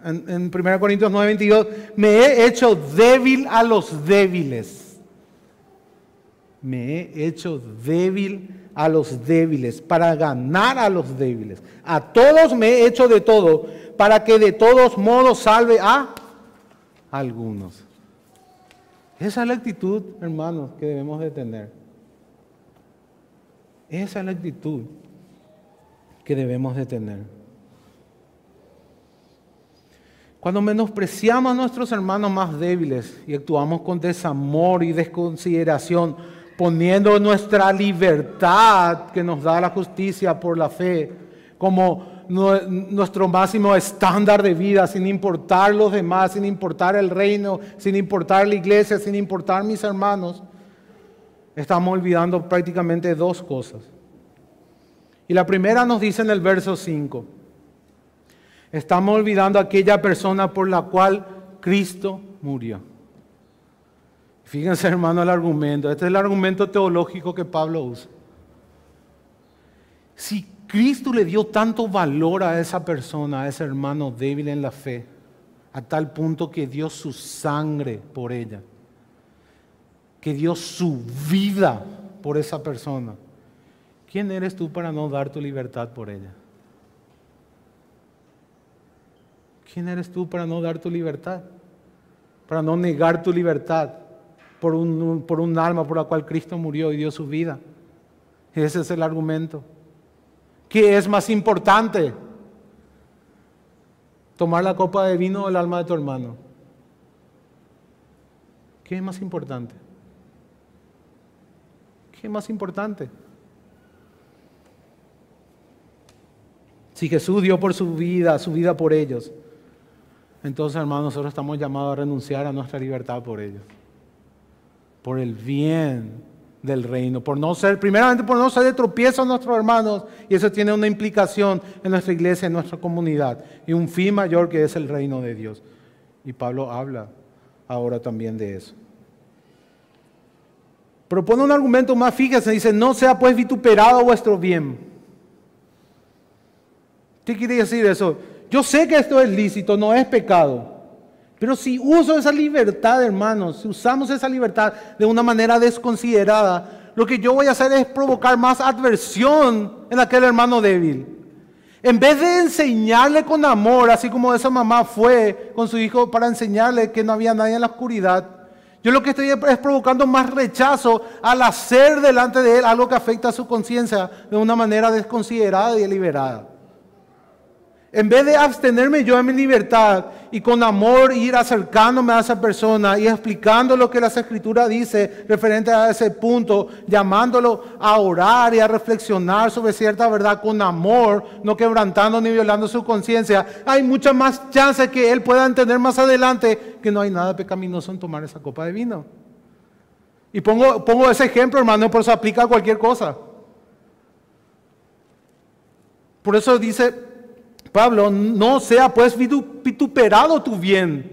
En 1 Corintios 9:22, me he hecho débil a los débiles. Me he hecho débil a los débiles, para ganar a los débiles. A todos me he hecho de todo, para que de todos modos salve a algunos. Esa es la actitud, hermanos, que debemos de tener. Esa es la actitud que debemos de tener. Cuando menospreciamos a nuestros hermanos más débiles y actuamos con desamor y desconsideración, poniendo nuestra libertad que nos da la justicia por la fe como nuestro máximo estándar de vida, sin importar los demás, sin importar el reino, sin importar la iglesia, sin importar mis hermanos, estamos olvidando prácticamente dos cosas. Y la primera nos dice en el verso 5, estamos olvidando a aquella persona por la cual Cristo murió. Fíjense, hermano, el argumento. Este es el argumento teológico que Pablo usa. Si Cristo le dio tanto valor a esa persona, a ese hermano débil en la fe, a tal punto que dio su sangre por ella, que dio su vida por esa persona, ¿quién eres tú para no dar tu libertad por ella? ¿Quién eres tú para no dar tu libertad? Para no negar tu libertad por un alma por la cual Cristo murió y dio su vida. Ese es el argumento. ¿Qué es más importante? ¿Tomar la copa de vino o el alma de tu hermano? ¿Qué es más importante? ¿Qué es más importante? Si Jesús dio por su vida por ellos, entonces, hermanos, nosotros estamos llamados a renunciar a nuestra libertad por ellos. Por el bien del reino. Primeramente por no ser de tropiezo a nuestros hermanos. Y eso tiene una implicación en nuestra iglesia, en nuestra comunidad. Y un fin mayor que es el reino de Dios. Y Pablo habla ahora también de eso. Propone un argumento más, fíjese, dice, no sea pues vituperado vuestro bien. ¿Qué quiere decir eso? Yo sé que esto es lícito, no es pecado. Pero si uso esa libertad, hermanos, si usamos esa libertad de una manera desconsiderada, lo que yo voy a hacer es provocar más adversión en aquel hermano débil. En vez de enseñarle con amor, así como esa mamá fue con su hijo para enseñarle que no había nadie en la oscuridad, yo lo que estoy es provocando más rechazo al hacer delante de él algo que afecta a su conciencia de una manera desconsiderada y deliberada. En vez de abstenerme yo en mi libertad y con amor ir acercándome a esa persona y explicando lo que las Escrituras dice referente a ese punto, llamándolo a orar y a reflexionar sobre cierta verdad con amor, no quebrantando ni violando su conciencia, hay mucha más chance que él pueda entender más adelante que no hay nada pecaminoso en tomar esa copa de vino. Y pongo ese ejemplo, hermano, por eso aplica a cualquier cosa. Por eso dice Pablo, no sea pues vituperado tu bien.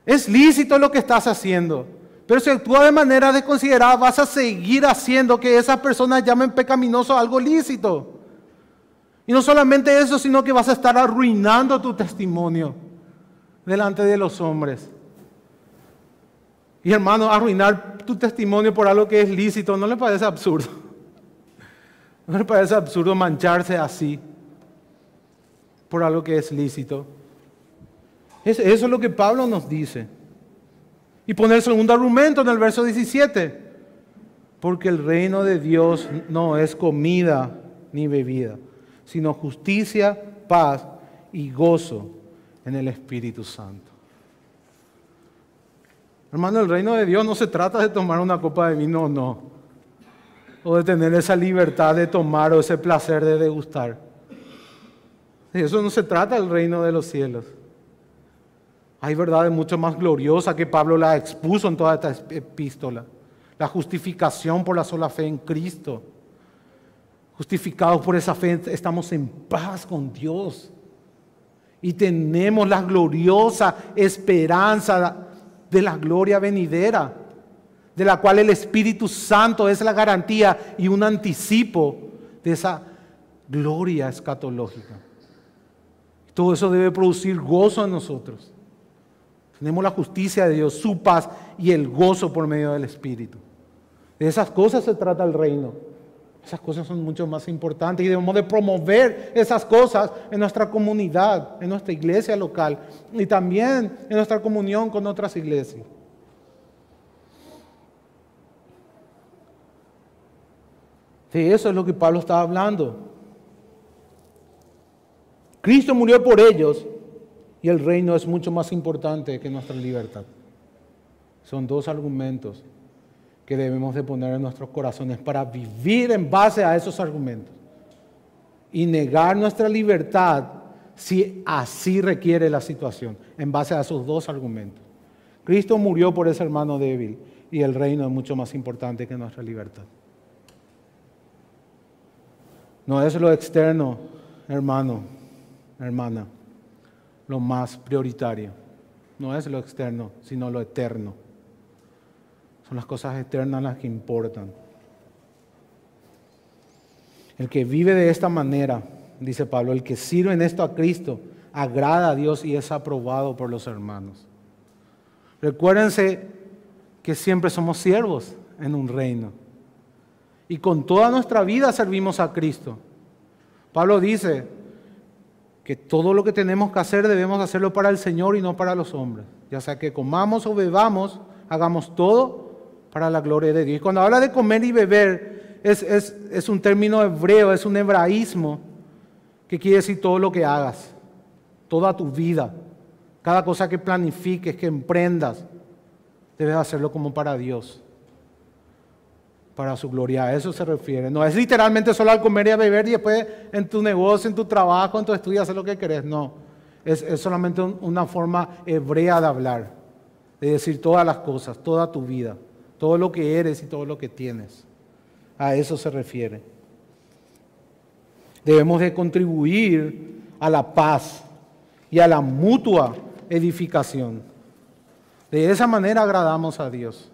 Es lícito lo que estás haciendo, pero si actúas de manera desconsiderada vas a seguir haciendo que esas personas llamen pecaminoso algo lícito. Y no solamente eso, sino que vas a estar arruinando tu testimonio delante de los hombres. Y hermano, arruinar tu testimonio por algo que es lícito, ¿no le parece absurdo? ¿No le parece absurdo mancharse así por algo que es lícito? Eso es lo que Pablo nos dice. Y pone el segundo argumento en el verso 17. Porque el reino de Dios no es comida ni bebida, sino justicia, paz y gozo en el Espíritu Santo. Hermano, el reino de Dios no se trata de tomar una copa de vino o no, o de tener esa libertad de tomar o ese placer de degustar. De eso no se trata el reino de los cielos. Hay verdades mucho más gloriosas que Pablo la expuso en toda esta epístola. La justificación por la sola fe en Cristo. Justificados por esa fe estamos en paz con Dios. Y tenemos la gloriosa esperanza de la gloria venidera, de la cual el Espíritu Santo es la garantía y un anticipo de esa gloria escatológica. todo eso debe producir gozo en nosotros. Tenemos la justicia de Dios, su paz y el gozo por medio del Espíritu. De esas cosas se trata el reino. Esas cosas son mucho más importantes y debemos de promover esas cosas en nuestra comunidad, en nuestra iglesia local y también en nuestra comunión con otras iglesias. De eso es lo que Pablo está hablando. Cristo murió por ellos y el reino es mucho más importante que nuestra libertad. Son dos argumentos que debemos de poner en nuestros corazones para vivir en base a esos argumentos y negar nuestra libertad si así requiere la situación, en base a esos dos argumentos. Cristo murió por ese hermano débil y el reino es mucho más importante que nuestra libertad. No es lo externo, hermano, hermana, lo más prioritario. No es lo externo, sino lo eterno. Son las cosas eternas las que importan. El que vive de esta manera, dice Pablo, el que sirve en esto a Cristo, agrada a Dios y es aprobado por los hermanos. Recuérdense que siempre somos siervos en un reino. Y con toda nuestra vida servimos a Cristo. Pablo dice que todo lo que tenemos que hacer debemos hacerlo para el Señor y no para los hombres. Ya sea que comamos o bebamos, hagamos todo para la gloria de Dios. Y cuando habla de comer y beber, es un término hebreo, es un hebraísmo que quiere decir todo lo que hagas, toda tu vida, cada cosa que planifiques, que emprendas, debes hacerlo como para Dios, para su gloria. A eso se refiere. No es literalmente solo al comer y a beber y después en tu negocio, en tu trabajo, en tu estudio, hacer lo que querés. No, es solamente una forma hebrea de hablar, de decir todas las cosas, toda tu vida, todo lo que eres y todo lo que tienes. A eso se refiere. Debemos de contribuir a la paz y a la mutua edificación. De esa manera agradamos a Dios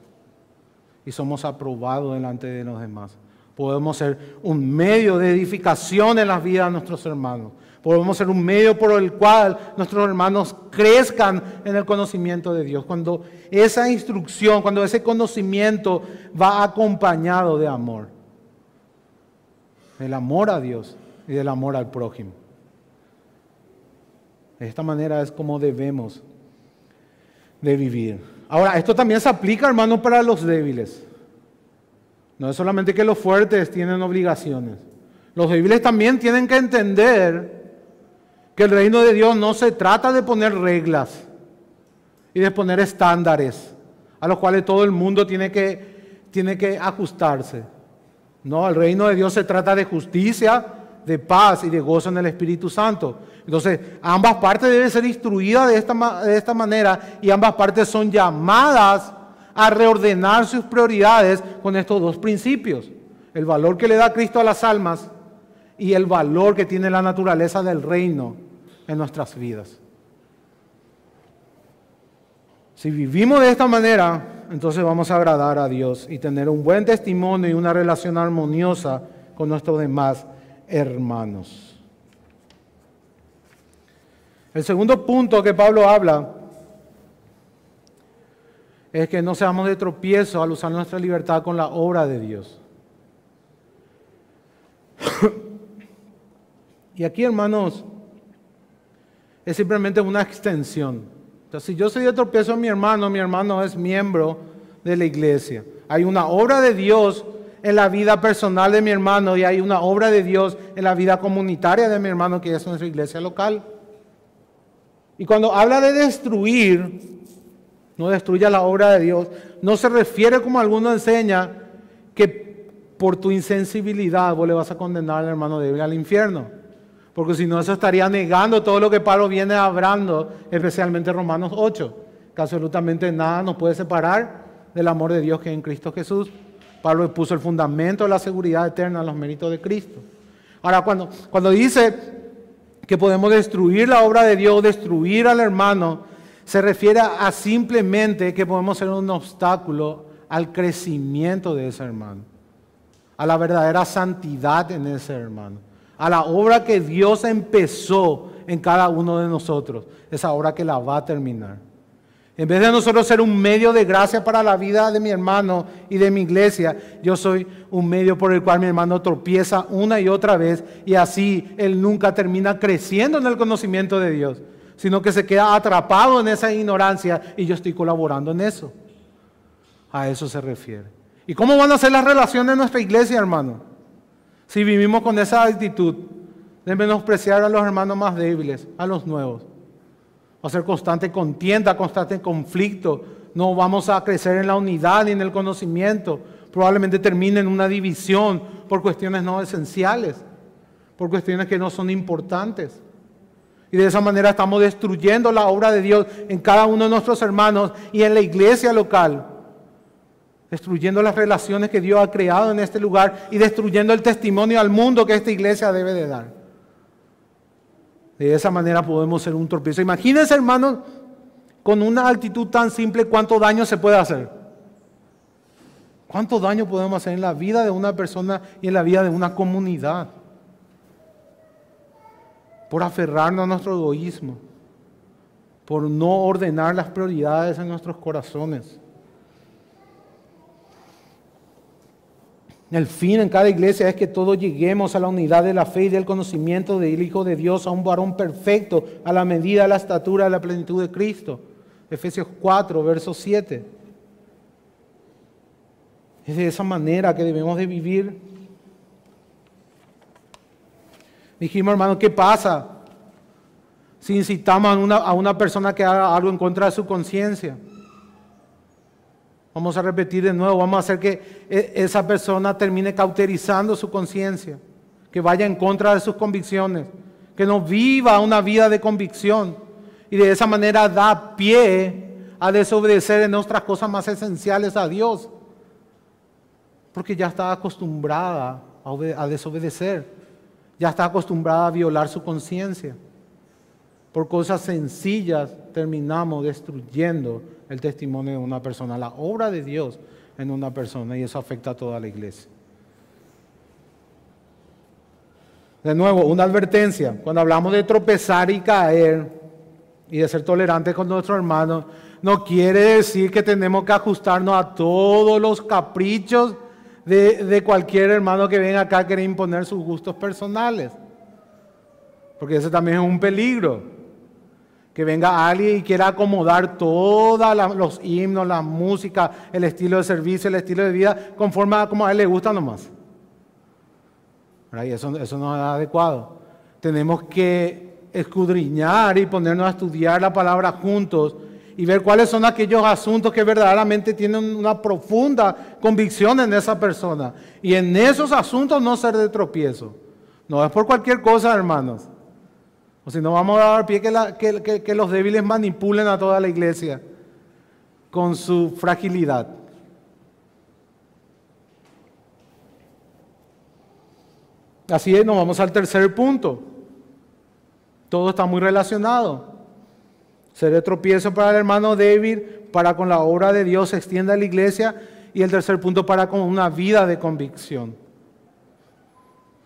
y somos aprobados delante de los demás. Podemos ser un medio de edificación en las vidas de nuestros hermanos. Podemos ser un medio por el cual nuestros hermanos crezcan en el conocimiento de Dios. Cuando esa instrucción, cuando ese conocimiento va acompañado de amor. Del amor a Dios y del amor al prójimo. De esta manera es como debemos de vivir. Ahora, esto también se aplica, hermano, para los débiles. No es solamente que los fuertes tienen obligaciones. Los débiles también tienen que entender que el reino de Dios no se trata de poner reglas y de poner estándares a los cuales todo el mundo tiene que ajustarse. No, el reino de Dios se trata de justicia, de paz y de gozo en el Espíritu Santo. Entonces, ambas partes deben ser instruidas de esta manera y ambas partes son llamadas a reordenar sus prioridades con estos dos principios. El valor que le da Cristo a las almas y el valor que tiene la naturaleza del reino en nuestras vidas. Si vivimos de esta manera, entonces vamos a agradar a Dios y tener un buen testimonio y una relación armoniosa con nuestros demás hermanos. El segundo punto que Pablo habla es que no seamos de tropiezo al usar nuestra libertad con la obra de Dios. Y aquí, hermanos, es simplemente una extensión. Entonces, si yo soy de tropiezo a mi hermano es miembro de la iglesia. Hay una obra de Dios en la vida personal de mi hermano y hay una obra de Dios en la vida comunitaria de mi hermano, que es nuestra iglesia local. Y cuando habla de destruir, no destruya la obra de Dios, no se refiere, como alguno enseña, que por tu insensibilidad vos le vas a condenar al hermano débil al infierno. Porque si no, eso estaría negando todo lo que Pablo viene hablando, especialmente Romanos 8. Que absolutamente nada nos puede separar del amor de Dios que es en Cristo Jesús. Pablo puso el fundamento de la seguridad eterna en los méritos de Cristo. Ahora, cuando dice que podemos destruir la obra de Dios, destruir al hermano, se refiere a simplemente que podemos ser un obstáculo al crecimiento de ese hermano, a la verdadera santidad en ese hermano, a la obra que Dios empezó en cada uno de nosotros, esa obra que la va a terminar. En vez de nosotros ser un medio de gracia para la vida de mi hermano y de mi iglesia, yo soy un medio por el cual mi hermano tropieza una y otra vez y así él nunca termina creciendo en el conocimiento de Dios, sino que se queda atrapado en esa ignorancia y yo estoy colaborando en eso. A eso se refiere. ¿Y cómo van a ser las relaciones de nuestra iglesia, hermano? Si vivimos con esa actitud de menospreciar a los hermanos más débiles, a los nuevos. Va a ser constante contienda, constante conflicto. No vamos a crecer en la unidad ni en el conocimiento. Probablemente termine en una división por cuestiones no esenciales, por cuestiones que no son importantes. Y de esa manera estamos destruyendo la obra de Dios en cada uno de nuestros hermanos y en la iglesia local. Destruyendo las relaciones que Dios ha creado en este lugar y destruyendo el testimonio al mundo que esta iglesia debe de dar. De esa manera podemos ser un tropiezo. Imagínense, hermanos, con una actitud tan simple, cuánto daño se puede hacer. ¿Cuánto daño podemos hacer en la vida de una persona y en la vida de una comunidad? Por aferrarnos a nuestro egoísmo, por no ordenar las prioridades en nuestros corazones. El fin en cada iglesia es que todos lleguemos a la unidad de la fe y del conocimiento del Hijo de Dios, a un varón perfecto, a la medida de la estatura de la plenitud de Cristo. Efesios 4, verso 7. Es de esa manera que debemos de vivir. Dijimos, hermano, ¿qué pasa si incitamos a una persona que haga algo en contra de su conciencia? Vamos a repetir de nuevo, vamos a hacer que esa persona termine cauterizando su conciencia, que vaya en contra de sus convicciones, que no viva una vida de convicción y de esa manera da pie a desobedecer en otras cosas más esenciales a Dios, porque ya está acostumbrada a desobedecer, ya está acostumbrada a violar su conciencia. Por cosas sencillas terminamos destruyendo el testimonio de una persona, la obra de Dios en una persona, y eso afecta a toda la iglesia. De nuevo, una advertencia: cuando hablamos de tropezar y caer y de ser tolerantes con nuestros hermanos, no quiere decir que tenemos que ajustarnos a todos los caprichos de cualquier hermano que venga acá a querer imponer sus gustos personales, porque ese también es un peligro. Que venga alguien y quiera acomodar todos los himnos, la música, el estilo de servicio, el estilo de vida, conforme a como a él le gusta nomás. Y eso no es adecuado. Tenemos que escudriñar y ponernos a estudiar la palabra juntos y ver cuáles son aquellos asuntos que verdaderamente tienen una profunda convicción en esa persona. Y en esos asuntos no ser de tropiezo. No es por cualquier cosa, hermanos. O si no, vamos a dar pie que los débiles manipulen a toda la iglesia con su fragilidad. Así es, nos vamos al tercer punto. Todo está muy relacionado. Ser de tropiezo para el hermano débil, para con la obra de Dios se extienda a la iglesia. Y el tercer punto, para con una vida de convicción.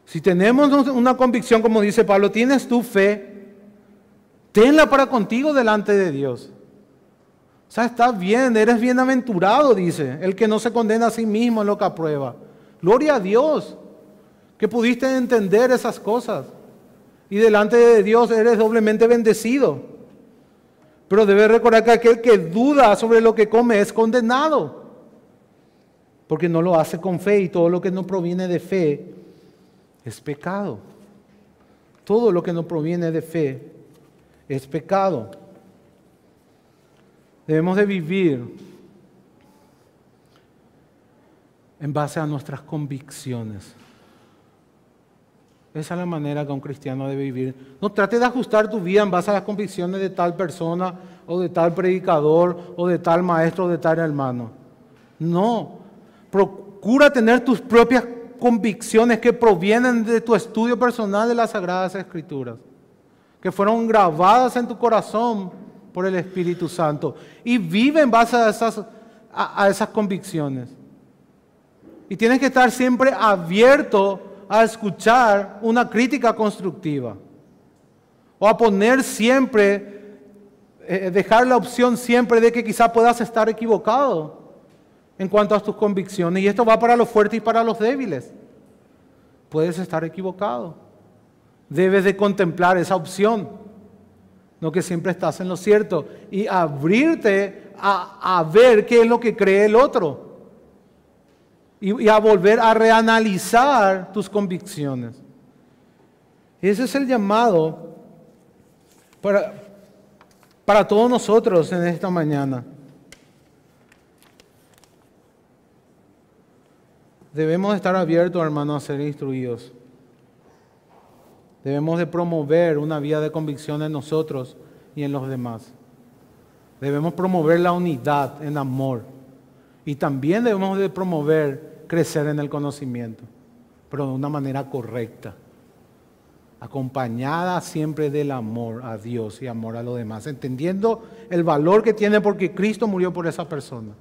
Si tenemos una convicción, como dice Pablo, tienes tu fe, tenla para contigo delante de Dios. O sea, está bien, eres bienaventurado, dice, el que no se condena a sí mismo en lo que aprueba. Gloria a Dios, que pudiste entender esas cosas. Y delante de Dios eres doblemente bendecido. Pero debes recordar que aquel que duda sobre lo que come es condenado. Porque no lo hace con fe, y todo lo que no proviene de fe es pecado. Todo lo que no proviene de fe es pecado. Debemos de vivir en base a nuestras convicciones. Esa es la manera que un cristiano debe vivir. No trate de ajustar tu vida en base a las convicciones de tal persona, o de tal predicador, o de tal maestro, o de tal hermano. No. Procura tener tus propias convicciones que provienen de tu estudio personal de las Sagradas Escrituras, que fueron grabadas en tu corazón por el Espíritu Santo, y vive en base a esas convicciones. Y tienes que estar siempre abierto a escuchar una crítica constructiva. O a poner siempre, dejar la opción siempre de que quizá puedas estar equivocado en cuanto a tus convicciones. Y esto va para los fuertes y para los débiles. Puedes estar equivocado. Debes de contemplar esa opción. No que siempre estás en lo cierto. Y abrirte a ver qué es lo que cree el otro. Y a volver a reanalizar tus convicciones. Ese es el llamado para todos nosotros en esta mañana. Debemos estar abiertos, hermanos, a ser instruidos. Debemos de promover una vida de convicción en nosotros y en los demás. Debemos promover la unidad en amor. Y también debemos de promover crecer en el conocimiento, pero de una manera correcta, acompañada siempre del amor a Dios y amor a los demás, entendiendo el valor que tiene porque Cristo murió por esa persona.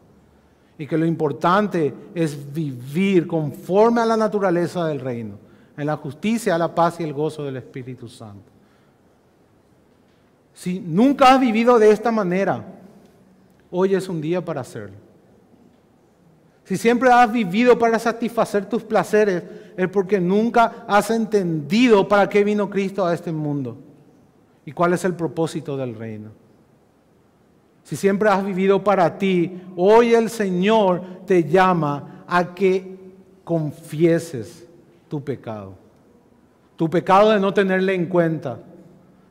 Y que lo importante es vivir conforme a la naturaleza del reino, en la justicia, la paz y el gozo del Espíritu Santo. Si nunca has vivido de esta manera, hoy es un día para hacerlo. Si siempre has vivido para satisfacer tus placeres, es porque nunca has entendido para qué vino Cristo a este mundo y cuál es el propósito del reino. Si siempre has vivido para ti, hoy el Señor te llama a que confieses tu pecado. Tu pecado de no tenerle en cuenta,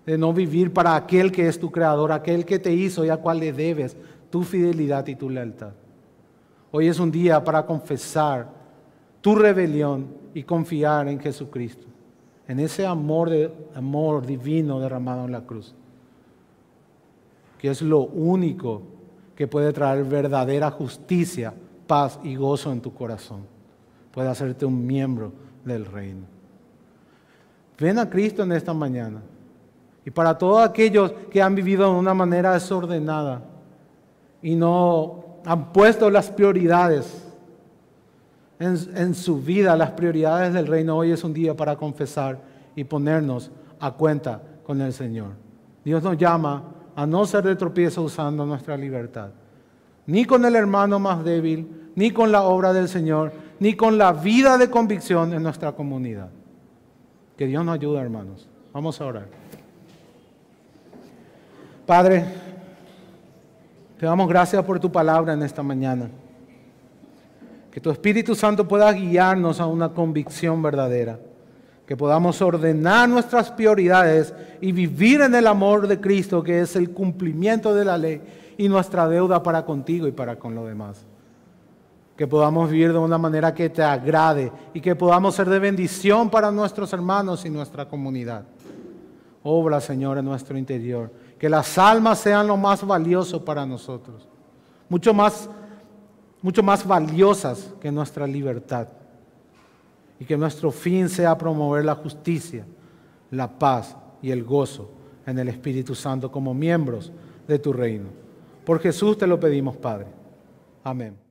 de no vivir para aquel que es tu creador, aquel que te hizo y a cual le debes tu fidelidad y tu lealtad. Hoy es un día para confesar tu rebelión y confiar en Jesucristo, en ese amor divino derramado en la cruz, que es lo único que puede traer verdadera justicia, paz y gozo en tu corazón. Puede hacerte un miembro del reino. Ven a Cristo en esta mañana. Y para todos aquellos que han vivido de una manera desordenada y no han puesto las prioridades en su vida, las prioridades del reino, hoy es un día para confesar y ponernos a cuenta con el Señor. Dios nos llama a no ser de tropiezo usando nuestra libertad, ni con el hermano más débil, ni con la obra del Señor, ni con la vida de convicción en nuestra comunidad. Que Dios nos ayude, hermanos. Vamos a orar. Padre, te damos gracias por tu palabra en esta mañana. Que tu Espíritu Santo pueda guiarnos a una convicción verdadera. Que podamos ordenar nuestras prioridades y vivir en el amor de Cristo, que es el cumplimiento de la ley y nuestra deuda para contigo y para con los demás. Que podamos vivir de una manera que te agrade y que podamos ser de bendición para nuestros hermanos y nuestra comunidad. Obra, Señor, en nuestro interior. Que las almas sean lo más valioso para nosotros. Mucho más valiosas que nuestra libertad. Y que nuestro fin sea promover la justicia, la paz y el gozo en el Espíritu Santo como miembros de tu reino. Por Jesús te lo pedimos, Padre. Amén.